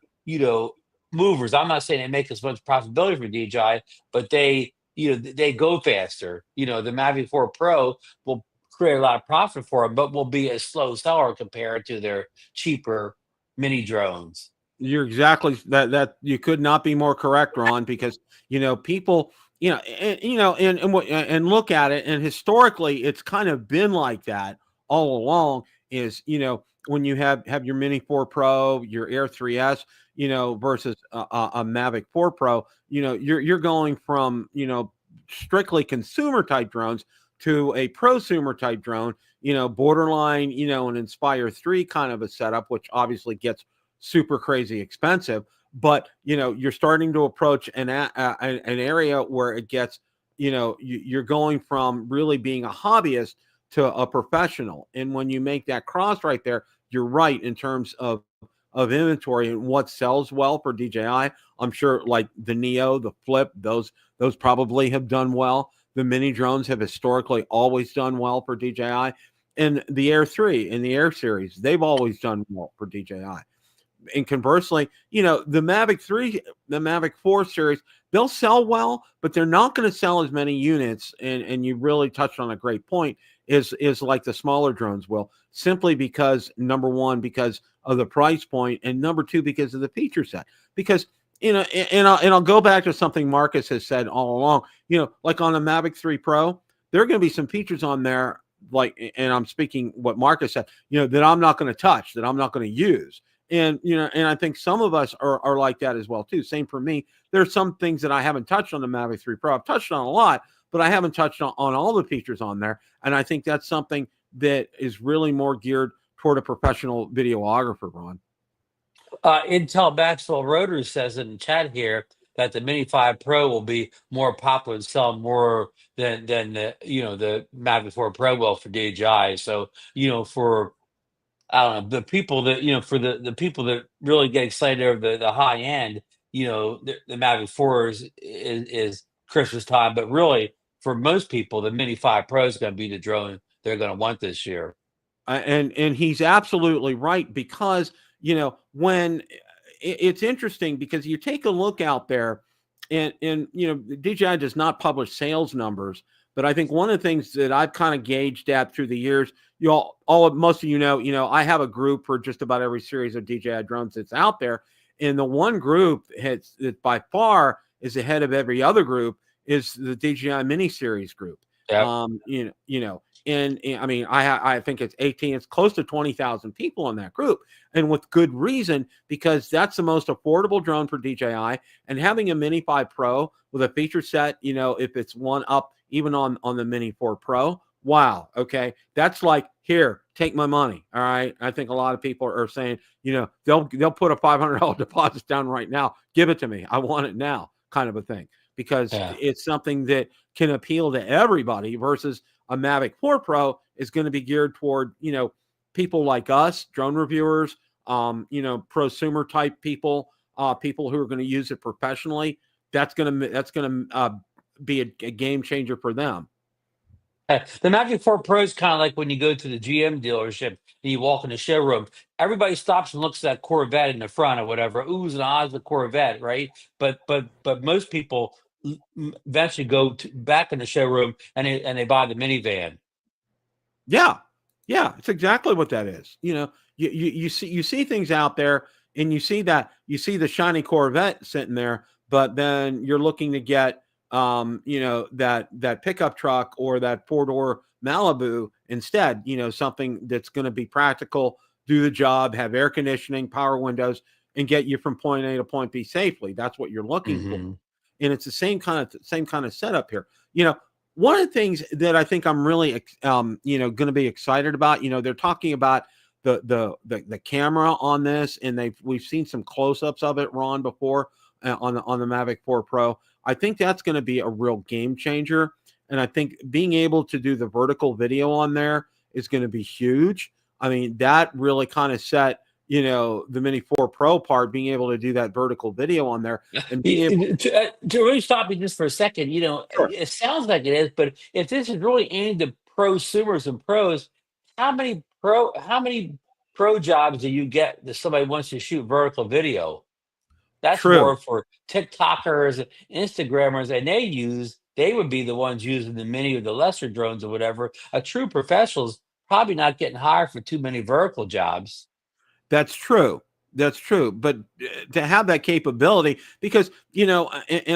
movers. I'm not saying they make as much profitability for DJI, but they go faster. The Mavic 4 Pro will create a lot of profit for them, but will be a slow seller compared to their cheaper mini drones. You're exactly that you could not be more correct, Ron, because people, and look at it, and historically it's kind of been like that all along. Is when you have your Mini 4 Pro, your Air 3S, versus a Mavic 4 Pro, you're going from strictly consumer type drones to a prosumer type drone, borderline, an Inspire 3 kind of a setup, which obviously gets super crazy expensive. But you're starting to approach an area where it gets, you're going from really being a hobbyist to a professional. And when you make that cross right there, you're right in terms of inventory and what sells well for DJI. I'm sure like the Neo, the Flip, those probably have done well. The mini drones have historically always done well for DJI, and the Air 3 and the Air series, they've always done well for DJI. And conversely, the Mavic 3, the Mavic 4 series, they'll sell well, but they're not going to sell as many units. And you really touched on a great point, is like the smaller drones will, simply because, number one, because of the price point, and number two, because of the feature set. Because and I'll go back to something Marcus has said all along. Like on the Mavic 3 Pro, there are going to be some features on there, like, and I'm speaking what Marcus said, that I'm not going to touch, that I'm not going to use. And and I think some of us are like that as well too. Same for me. There's some things that I haven't touched on the Mavic 3 Pro. I've touched on a lot, but I haven't touched on all the features on there. And I think that's something that is really more geared toward a professional videographer, Ron. Intel Maxwell Rotors says in the chat here that the Mini 5 Pro will be more popular and sell more than the Mavic 4 Pro will for DJI. So for, I don't know, the people that for the people that really get excited over the high end, the Mavic 4 is Christmas time, but really for most people, the Mini 5 Pro is going to be the drone they're going to want this year. And he's absolutely right, because when it's interesting, because you take a look out there, and DJI does not publish sales numbers, but I think one of the things that I've kind of gauged at through the years, most of I have a group for just about every series of DJI drones that's out there, and the one group that by far is ahead of every other group is the DJI Mini series group. Yep. And I mean, I think it's close to 20,000 people in that group, and with good reason, because that's the most affordable drone for DJI. And having a Mini 5 Pro with a feature set, if it's one up even on the Mini 4 Pro, wow, okay, that's like, here, take my money. All right, I think a lot of people are saying, they'll put a $500 deposit down right now, give it to me, I want it now, kind of a thing. because Yeah. it's something that can appeal to everybody versus a Mavic 4 Pro is going to be geared toward, people like us, drone reviewers, prosumer type people, people who are going to use it professionally. That's going to be a game changer for them. The Mavic 4 Pro is kind of like when you go to the GM dealership and you walk in the showroom. Everybody stops and looks at that Corvette in the front or whatever. Oohs and ahs, the Corvette, right? But most people eventually go back in the showroom and they buy the minivan. Yeah, it's exactly what that is. You see things out there, and you see the shiny Corvette sitting there, but then you're looking to get that pickup truck or that 4-door Malibu instead, something that's going to be practical, do the job, have air conditioning, power windows, and get you from point A to point B safely. That's what you're looking for. And it's the same kind of setup here. One of the things that I think I'm really, going to be excited about, they're talking about the camera on this, and we've seen some close-ups of it, Ron, before on the Mavic 4 Pro. I think that's going to be a real game changer, and I think being able to do the vertical video on there is going to be huge. I mean, that really kind of set the Mini 4 Pro part, being able to do that vertical video on there and being able to really stop you just for a second. Sure. It sounds like it is, but if this is really aimed at prosumers and pros, how many pro jobs do you get that somebody wants to shoot vertical video? That's True. more for TikTokers, Instagrammers, and they would be the ones using the mini or the lesser drones or whatever. A true professional's probably not getting hired for too many vertical jobs. That's true. But to have that capability, because, and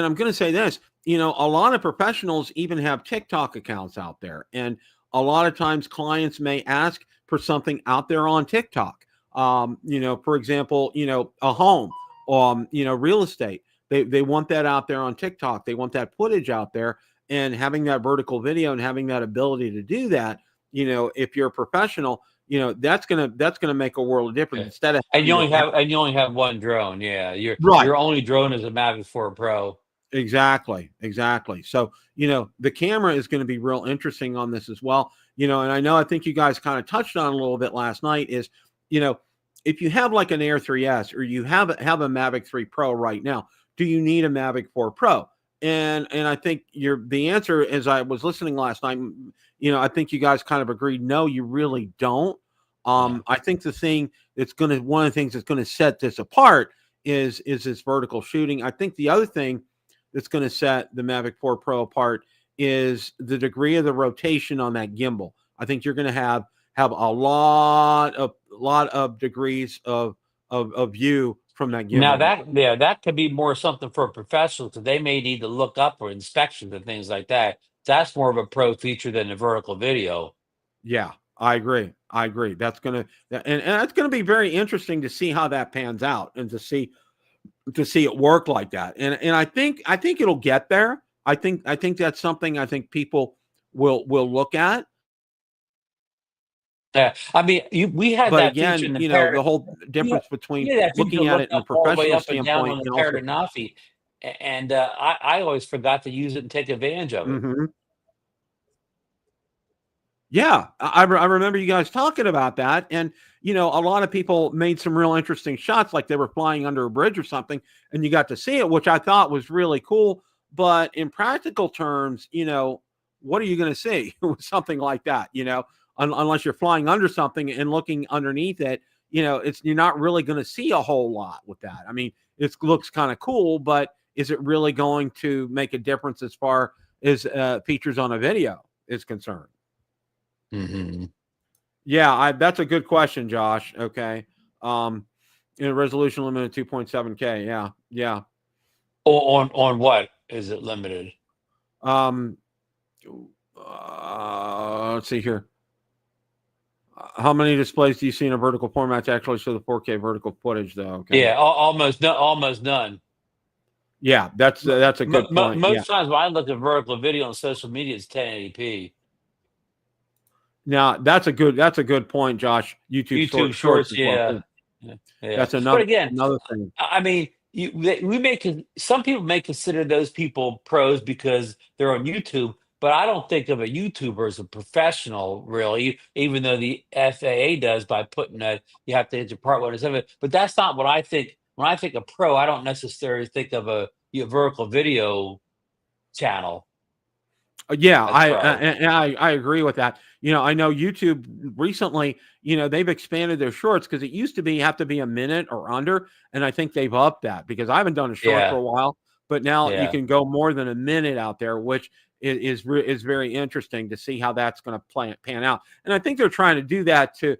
I'm going to say this, a lot of professionals even have TikTok accounts out there. And a lot of times clients may ask for something out there on TikTok. For example, a home, real estate. They want that out there on TikTok. They want that footage out there, and having that vertical video and having that ability to do that, if you're a professional, that's gonna make a world of difference. Yeah. Instead of and you only have one drone. Yeah, your only drone is a Mavic 4 Pro. Exactly. So, the camera is going to be real interesting on this as well. And I think you guys kind of touched on a little bit last night is, if you have like an Air 3S or you have a Mavic 3 Pro right now, do you need a Mavic 4 Pro? And I think the answer, as I was listening last night, I think you guys kind of agreed, no, you really don't. I think one of the things that's going to set this apart is this vertical shooting. I think the other thing that's going to set the Mavic 4 Pro apart is the degree of the rotation on that gimbal. I think you're going to have a lot of degrees of view from that gimbal. Now that could be more something for a professional, because they may need to look up for inspections and things like that. That's more of a pro feature than the vertical video. Yeah, I agree. That's gonna and it's gonna be very interesting to see how that pans out and to see it work like that. And I think it'll get there. I think that's something I think people will look at. Yeah, I mean, we had But that again, feature in the whole difference between looking at it in a professional standpoint and also. And I always forgot to use it and take advantage of it. Mm-hmm. Yeah, I remember you guys talking about that. And, a lot of people made some real interesting shots, like they were flying under a bridge or something, and you got to see it, which I thought was really cool. But in practical terms, what are you going to see with something like that? Unless you're flying under something and looking underneath it, you're not really going to see a whole lot with that. I mean, it looks kind of cool, but is it really going to make a difference as far as features on a video is concerned? Mm-hmm. Yeah, that's a good question, Josh. Okay. Resolution limited 2.7K. Yeah. On what is it limited? Let's see here. How many displays do you see in a vertical format to actually show the 4K vertical footage, though? Okay. Yeah, almost none. Yeah, that's a good point. Most times when I look at vertical video on social media, it's 1080p. Now that's a good point, Josh. YouTube shorts. Yeah. That's another thing. I mean, some people may consider those people pros because they're on YouTube, but I don't think of a YouTuber as a professional, really, even though the FAA does by putting that you have to hit your part one and seven. But that's not what I think. When I think of pro, I don't necessarily think of a vertical video channel Yeah, as pro. I agree with that. I know YouTube recently, they've expanded their shorts because it used to be have to be a minute or under, and I think they've upped that because I haven't done a short for Yeah, a while, but now you yeah, can go more than a minute out there, which is very interesting to see how that's going to pan out. And I think they're trying to do that to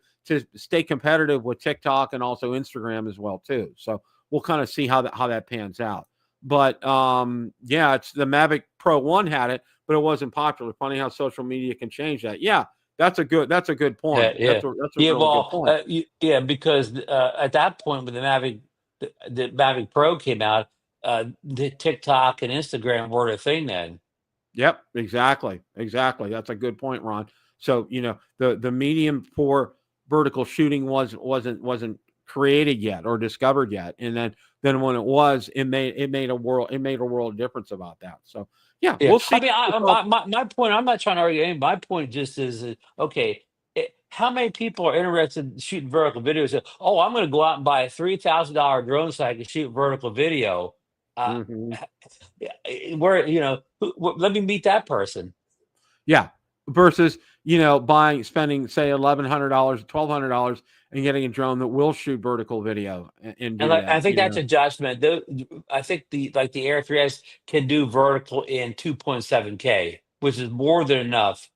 stay competitive with TikTok and also Instagram as well too. So we'll kind of see how that pans out. But yeah, it's the Mavic Pro 1 had it, but it wasn't popular. Funny how social media can change that. Yeah, that's a good yeah, point. yeah, That's a yeah. really good Well, point. yeah, because at that point when the Mavic Pro came out, the TikTok and Instagram were a thing then. Yep, exactly. That's a good point, Ron. So, the medium for vertical shooting wasn't created yet or discovered yet. And then when it was, it made a world of difference about that. So, yeah, Yeah, we'll I see. mean, my point. I'm not trying to argue anything. My point just is okay. How many people are interested in shooting vertical videos? Oh, I'm going to go out and buy a $3,000 drone so I can shoot vertical video. Uh, Mhm. yeah, where let me meet that person. Yeah. Versus, spending say $1,100, $1,200 and getting a drone that will shoot vertical video and And do I that. think that's a judgment. I think the Air 3S can do vertical in 2.7K, which is more than enough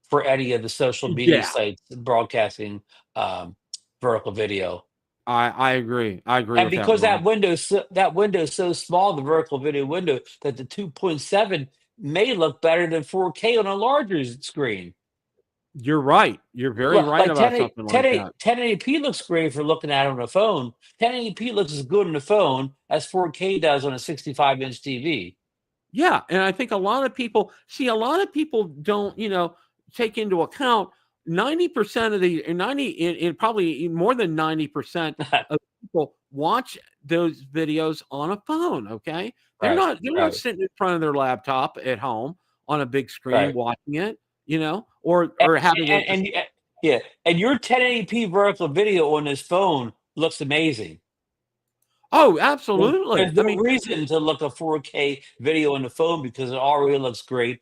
for any of the social media Yeah, sites broadcasting um, vertical video. I agree. I agree And with that, because Ron. that window is so small, the vertical video window, that the 2.7 may look better than 4K on a larger screen. You're right. You're very right Like about something like that. 1080p looks great for looking at it on a phone. 1080p looks as good on a phone as 4K does on a 65-inch TV. Yeah, and I think a lot of people don't, take into account 90% of the 90 and probably more than 90% of people watch those videos on a phone, okay? Right, They're not right, sitting in front of their laptop at home on a big screen right. watching it, And, or having it. yeah, and your 1080p vertical video on this phone looks amazing. Oh, absolutely. There's I no mean, reason to look a 4K video on the phone because it already looks great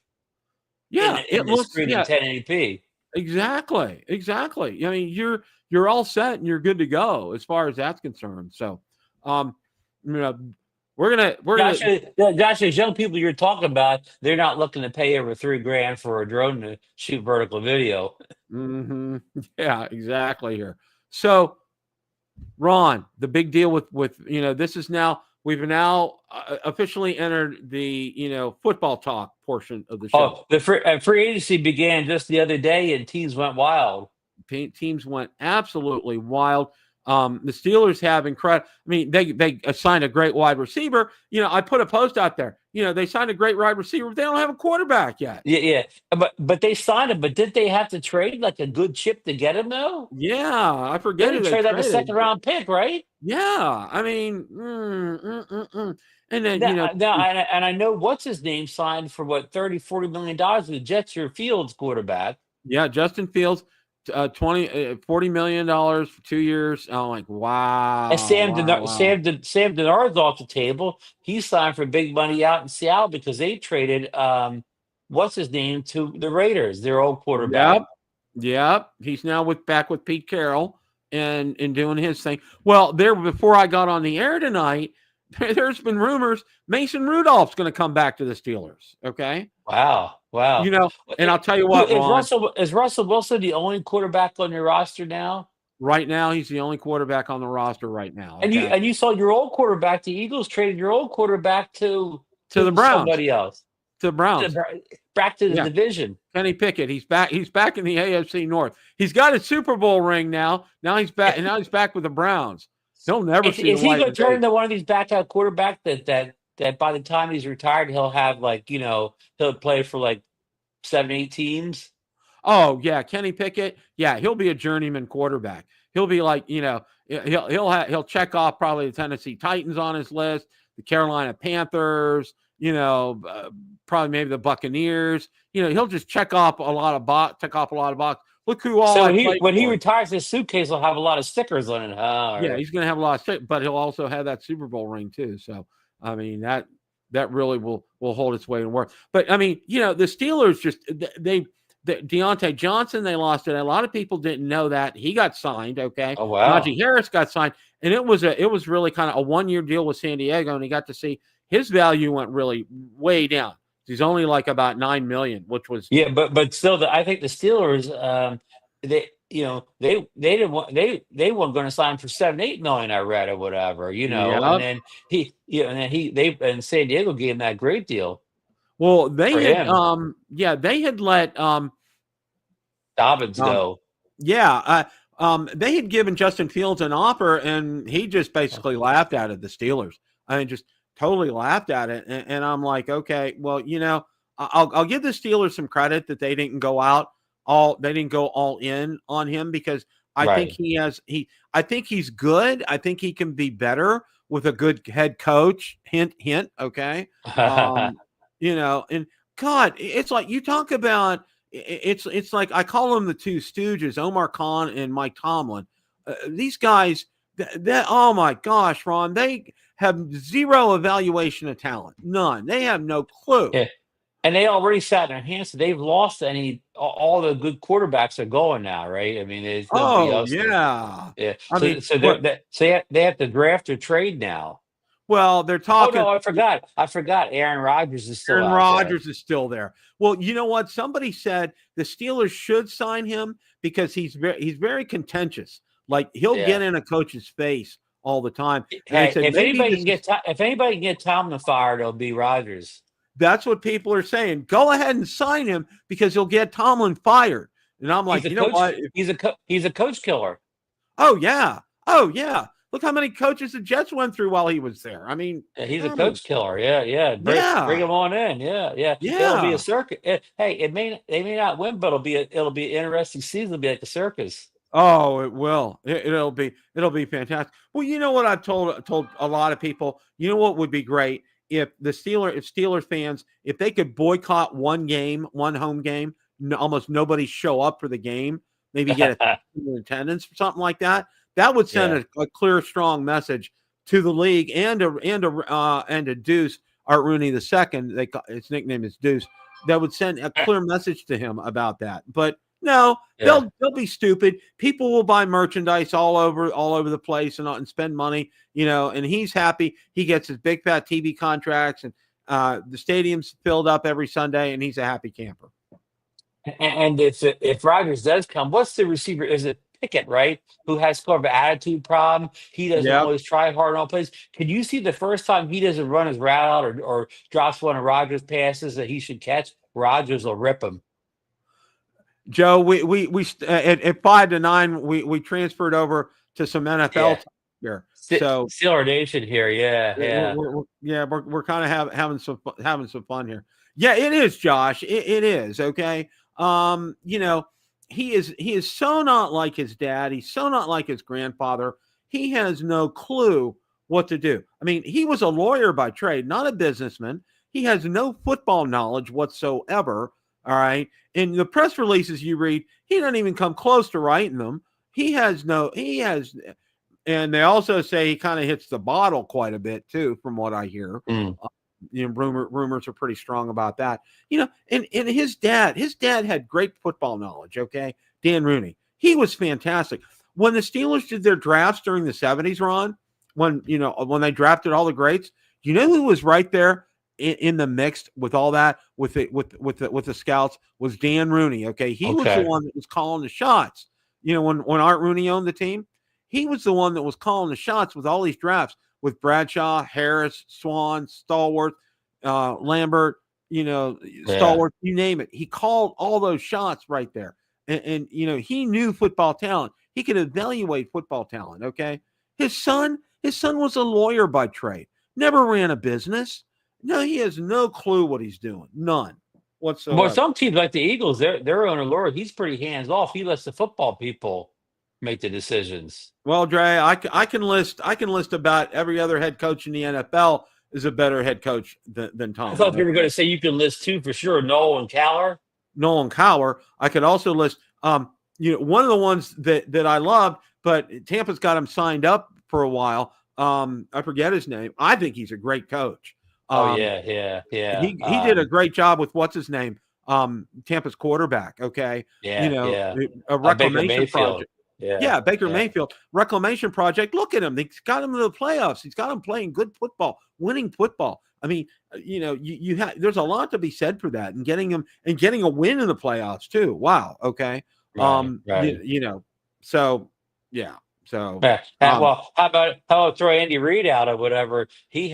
yeah, in it the looks screen in yeah, 1080p. exactly. I mean, you're all set and you're good to go as far as that's concerned. So, um, you know, we're gonna Josh, those young people you're talking about, they're not looking to pay over $3,000 for a drone to shoot vertical video. mhm, yeah, exactly here. So, Ron, the big deal with this is now we've now officially entered the football talk portion of the show. Oh, the free agency began just the other day, and teams went wild. Teams went absolutely wild. The Steelers have incredible. I mean, they signed a great wide receiver. I put a post out there. They signed a great wide receiver, but they don't have a quarterback yet. Yeah, yeah, but they signed him. But did they have to trade like a good chip to get him though? Yeah, I They forget who didn't they trade like a traded. second round pick, right? Yeah, I mean, and then And I know what's his name signed for what 30-40 million dollars with the Jets. Your Fields quarterback. yeah, Justin Fields, 40 million dollars for 2 years. I'm like, And wow, wow. Sam Denard's off the table. He signed for big money out in Seattle because they traded what's his name to the Raiders, their old quarterback. Yep. Yep. He's now back with Pete Carroll and doing his thing. Well, before I got on the air tonight, there's been rumors Mason Rudolph's going to come back to the Steelers. Okay. Wow, wow. And I'll tell you Who what, Ron, Is Russell Wilson the only quarterback on your roster now? right now, he's the only quarterback on the roster right now. And Okay. you saw your old quarterback. The Eagles traded your old quarterback To the Browns. somebody else. To the Browns. Back to the Yeah. division. Kenny Pickett. He's back. He's back in the AFC North. He's got a Super Bowl ring now. Now he's back. And now he's back with the Browns. He'll never see the Is he light going of to turn day. into one of these backup quarterbacks that by the time he's retired, he'll have he'll play for like 7-8 teams? Oh, yeah, Kenny Pickett. Yeah, he'll be a journeyman quarterback. He'll be like, he'll check off probably the Tennessee Titans on his list, the Carolina Panthers, probably maybe the Buccaneers. He'll just check off a lot of boxes. Look who all So I played when he for. retires, his suitcase will have a lot of stickers on it. Yeah, he's going to have a lot of stickers, but he'll also have that Super Bowl ring too. So I mean that really will hold its weight in worth. But I mean, the Steelers Deontay Johnson, they lost it. A lot of people didn't know that he got signed. Okay, oh wow, Najee Harris got signed, and it was really kind of a 1-year deal with San Diego, and he got to see his value went really way down. He's only like about $9 million, which was but still, I think the Steelers, they didn't want they weren't going to sign for $7-8 million. I read or whatever, and then and San Diego gave him that great deal. Well, they had let Dobbins go. Yeah, they had given Justin Fields an offer, and he just basically laughed at it. The Steelers, I mean, just totally laughed at it, and I'm like, okay, well, I'll give the Steelers some credit that they didn't go all in on him, because I think I think he's good. I think he can be better with a good head coach. Hint, hint. Okay. And God, it's like you talk about. It's like I call them the two stooges, Omar Khan and Mike Tomlin. These guys, oh my gosh, Ron, they have zero evaluation of talent, none. They have no clue. Yeah. And they already sat in their hands. So they've lost all the good quarterbacks are going now, right? I mean, there's nobody else. Yeah. So they have to draft or trade now. Well, they're talking. Oh no, I forgot. Aaron Rodgers is still. Aaron Rodgers is still there. Well, you know what? Somebody said the Steelers should sign him because he's very contentious. Like he'll get in a coach's face all the time. Hey, if anybody can get Tomlin fired, it'll be Rodgers. That's what people are saying. Go ahead and sign him because he'll get Tomlin fired. And I'm like, you know what? He's a coach killer. Oh yeah. Look how many coaches the Jets went through while he was there. I mean, he's a coach killer. Yeah. Bring him on in. Yeah. It'll be a circus. They may not win, but it'll be an interesting season. It'll be like a circus. Oh, it will. It'll be fantastic. Well, you know what I've told a lot of people. You know what would be great if Steelers fans, if they could boycott one home game, almost nobody show up for the game. Maybe get a attendance or something like that. That would send a clear, strong message to the league and to Deuce Art Rooney II. His nickname is Deuce. That would send a clear message to him about that. But no, they'll be stupid. People will buy merchandise all over the place and spend money. And he's happy. He gets his big fat TV contracts, and the stadium's filled up every Sunday, and he's a happy camper. And if Rodgers does come, what's the receiver? Is it Pickett, right? Who has sort of an attitude problem. He doesn't always try hard on all plays. Can you see the first time he doesn't run his route out or drops one of Rodgers' passes that he should catch? Rodgers will rip him. Joe, we at 5 to 9, we transferred over to some NFL here. So Steeler Nation here, we're kind of having some fun here. Yeah, it is, Josh. It is okay. He is so not like his dad. He's so not like his grandfather. He has no clue what to do. I mean, he was a lawyer by trade, not a businessman. He has no football knowledge whatsoever. All right. In the press releases you read, he doesn't even come close to writing them. And they also say he kind of hits the bottle quite a bit too, from what I hear. Rumors are pretty strong about that. And his dad had great football knowledge. Okay. Dan Rooney, he was fantastic. When the Steelers did their drafts during the 70s, Ron, when they drafted all the greats, who was right there in the mix with all that, with the scouts, was Dan Rooney. Okay. He was the one that was calling the shots. When Art Rooney owned the team, he was the one that was calling the shots with all these drafts, with Bradshaw, Harris, Swan, Stallworth, Lambert, Stallworth, you name it. He called all those shots right there. And he knew football talent. He could evaluate football talent, okay? His son was a lawyer by trade. Never ran a business. No, he has no clue what he's doing. None whatsoever. Well, some teams like the Eagles, their owner, Lord, he's pretty hands-off. He lets the football people make the decisions. Well, Dre, I can list about every other head coach in the NFL is a better head coach than I Tom. thought you were going to say you can list two for sure, Noel and Cowler. Nolan Cowler. I could also list one of the ones that I loved, but Tampa's got him signed up for a while. I forget his name. I think he's a great coach. Yeah. He did a great job with what's his name, Tampa's quarterback. Okay, Yeah. a Baker reclamation Mayfield. project. Yeah, Baker Mayfield, reclamation project. Look at him. He's got him in the playoffs. He's got him playing good football, winning football. I mean, you have, there's a lot to be said for that, and getting a win in the playoffs too. Wow. Okay. Right. So yeah. So Yeah. Well, how about throw Andy Reid out or whatever? He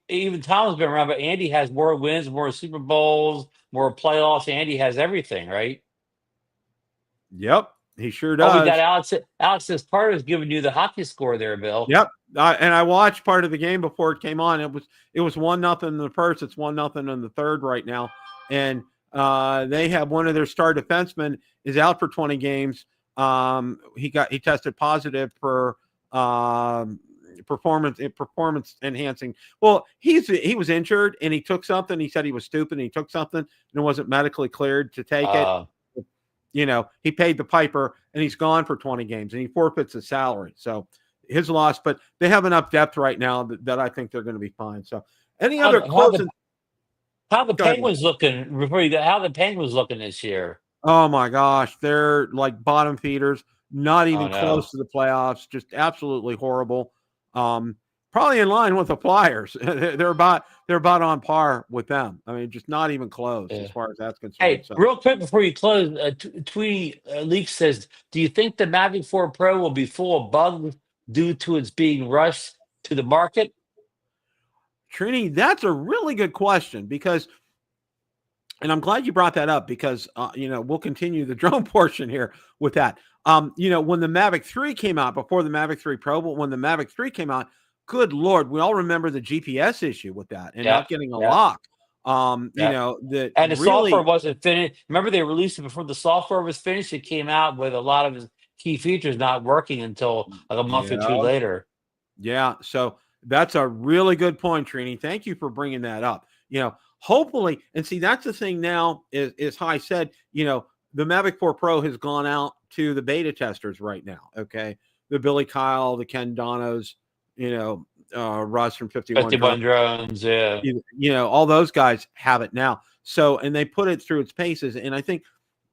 even Tom's been around, but Andy has more wins, more Super Bowls, more playoffs. Andy has everything, right? Yep, he sure Oh, does. we got Alex Carter's giving you the hockey score there, Bill. Yep. And I watched part of the game before it came on. It was 1-0 in the first. It's 1-0 in the third right now. And they have one of their star defensemen is out for 20 games. He tested positive for performance enhancing. Well, he was injured and he took something. He said he was stupid and he took something and it wasn't medically cleared to take it. He paid the piper and he's gone for 20 games and he forfeits his salary. So his loss, but they have enough depth right now that I think they're going to be fine. So other closing? How the Penguins looking before you go? How the Penguins looking this year? Oh my gosh, they're like bottom feeders, not even close to the playoffs. Just absolutely horrible. Probably in line with the Flyers. they're about on par with them. I mean, just not even close as far as that's concerned. Hey, real quick before you close, Tweety Leak says, "Do you think the Mavic 4 Pro will be full of bugs due to its being rushed to the market?" Trini, that's a really good question because, and I'm glad you brought that up because we'll continue the drone portion here with that. When the Mavic 3 came out, before the Mavic 3 Pro, but when the Mavic 3 came out, good Lord, we all remember the GPS issue with that and not getting a lock. And the software wasn't finished. Remember, they released it before the software was finished. It came out with a lot of its key features not working until like a month or two later. Yeah, so that's a really good point, Trini. Thank you for bringing that up. Hopefully, and see, that's the thing now is how I said, the Mavic 4 Pro has gone out to the beta testers right now. Okay. The Billy Kyle, the Ken Donos, Russ from 51 Drones. Yeah. All those guys have it now. So, and they put it through its paces. And I think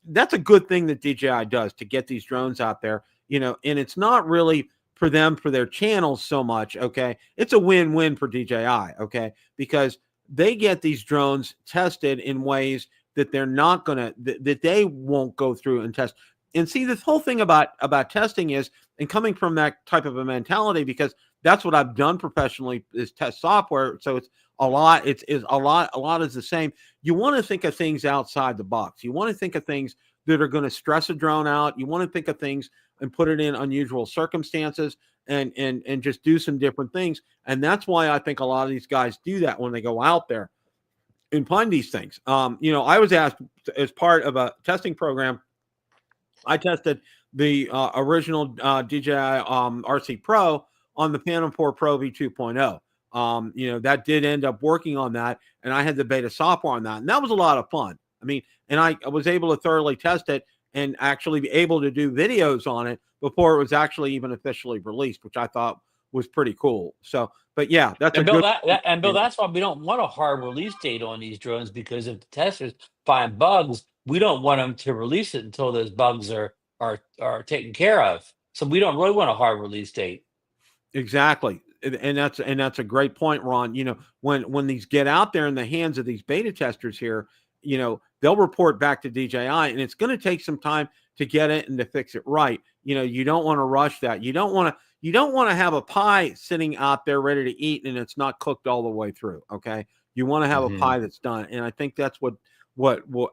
that's a good thing that DJI does to get these drones out there, and it's not really for them, for their channels so much. Okay. It's a win-win for DJI. Okay. Because they get these drones tested in ways that they're not going to, that they won't go through and test. And see, this whole thing about testing is, and coming from that type of a mentality, because that's what I've done professionally is test software. So it's a lot is the same. You want to think of things outside the box. You want to think of things that are going to stress a drone out. You want to think of things and put it in unusual circumstances and just do some different things. And that's why I think a lot of these guys do that when they go out there and find these things. I was asked as part of a testing program, I tested the original DJI RC Pro on the Phantom 4 Pro V2.0. That did end up working on that, and I had the beta software on that, and that was a lot of fun. I mean, and I was able to thoroughly test it and actually be able to do videos on it before it was actually even officially released, which I thought was pretty cool. So, but yeah, that's Bill, that's why we don't want a hard release date on these drones, because if the testers find bugs, we don't want them to release it until those bugs are taken care of. So we don't really want a hard release date. Exactly. And that's a great point, Ron. When these get out there in the hands of these beta testers here, they'll report back to DJI, and it's going to take some time to get it and to fix it right. You don't want to rush that. You don't want to have a pie sitting out there ready to eat and it's not cooked all the way through. Okay. You want to have a pie that's done. And I think that's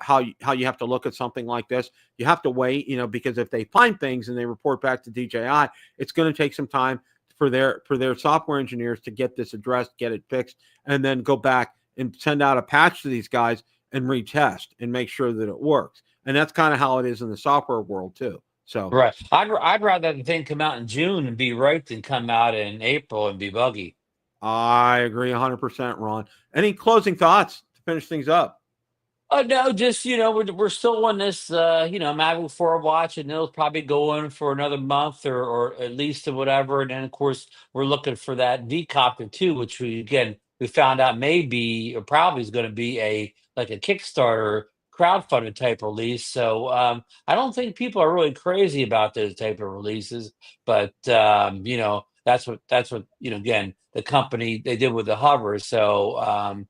how you have to look at something like this. You have to wait, because if they find things and they report back to DJI, it's going to take some time for their software engineers to get this addressed, get it fixed, and then go back and send out a patch to these guys and retest and make sure that it works. And that's kind of how it is in the software world too. So Right. I'd rather the thing come out in June and be right than come out in April and be buggy. I agree 100%, Ron. Any closing thoughts to finish things up? No, just we're still on this Mavic 4 watch, and it'll probably go on for another month or at least or whatever. And then of course we're looking for that bi-copter too, which we found out maybe or probably is going to be a Kickstarter crowdfunded type release. So I don't think people are really crazy about those type of releases, but that's what again the company they did with the hover. So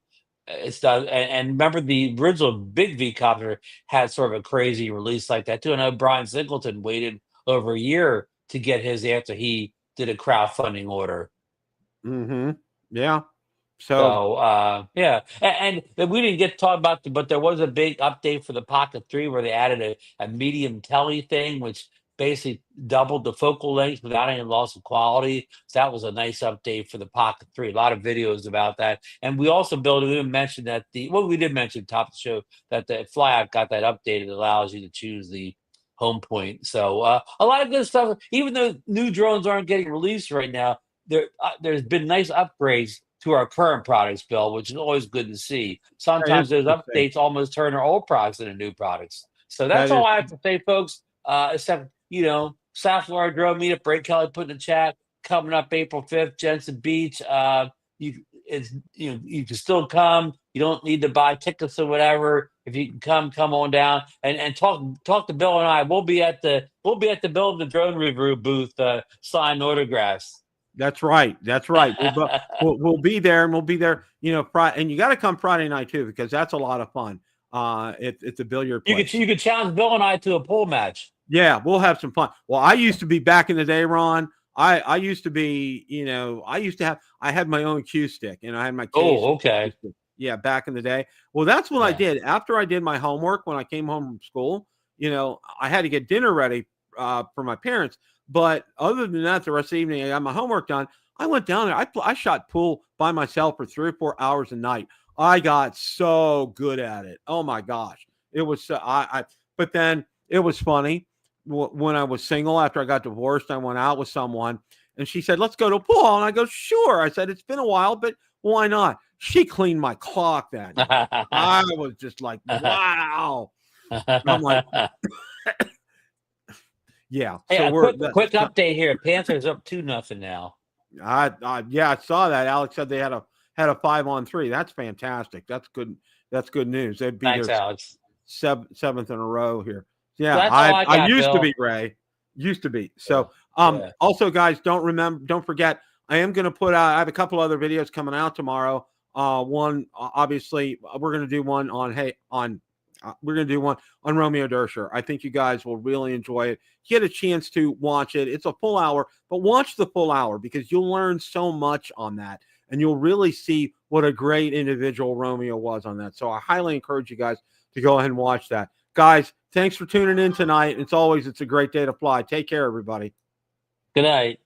it's done. And remember, the original big V copter had sort of a crazy release like that too. I know Brian Singleton waited over a year to get his after he did a crowdfunding order. Mm-hmm. Yeah. So Yeah, and we didn't get to talk about but there was a big update for the Pocket 3 where they added a medium tele thing, which basically doubled the focal length without any loss of quality. So that was a nice update for the Pocket 3. A lot of videos about that. And we also, Bill, we didn't mention that we did mention top of the show that the Fly App got that update. It allows you to choose the home point. So a lot of good stuff. Even though new drones aren't getting released right now, there's been nice upgrades to our current products, Bill, which is always good to see. Sometimes those updates almost turn our old products into new products. So that's all I have to say, folks. Except, South Florida Drone Meetup, Ray Kelly put in the chat, coming up April 5th, Jensen Beach. You can still come. You don't need to buy tickets or whatever. If you can come on down and talk to Bill and I. We'll be at the Bill and the Drone Review booth, signing autographs. That's right. That's right. We'll be there, and we'll be there. Friday, and you got to come Friday night too, because that's a lot of fun. It's a billiard place. You could challenge Bill and I to a pool match. Yeah, we'll have some fun. Well, I used to be back in the day, Ron. I used to be, I had my own cue stick, and I had my case. Oh, okay. Yeah, back in the day. Well, that's what I did after I did my homework. When I came home from school, I had to get dinner ready for my parents. But other than that, the rest of the evening, I got my homework done. I went down there. I shot pool by myself for 3 or 4 hours a night. I got so good at it. Oh my gosh, it was. But then it was funny when I was single after I got divorced. I went out with someone, and she said, "Let's go to a pool." And I go, "Sure." I said, "It's been a while, but why not?" She cleaned my clock that night. I was just like, "Wow." I'm like. Yeah. Hey, so quick update here. Panthers up 2-0 now. I saw that. Alex said they had a 5-on-3. That's fantastic. That's good. That's good news. They'd be Alex. Seventh in a row here. Yeah, so I used to be, Ray. Used to be. So also, guys, don't forget, I am going to put out. I have a couple other videos coming out tomorrow. One, obviously, we're going to do one on we're going to do one on Romeo Dersher. I think you guys will really enjoy it. Get a chance to watch it. It's a full hour, but watch the full hour because you'll learn so much on that, and you'll really see what a great individual Romeo was on that. So I highly encourage you guys to go ahead and watch that. Guys, thanks for tuning in tonight. It's a great day to fly. Take care, everybody. Good night.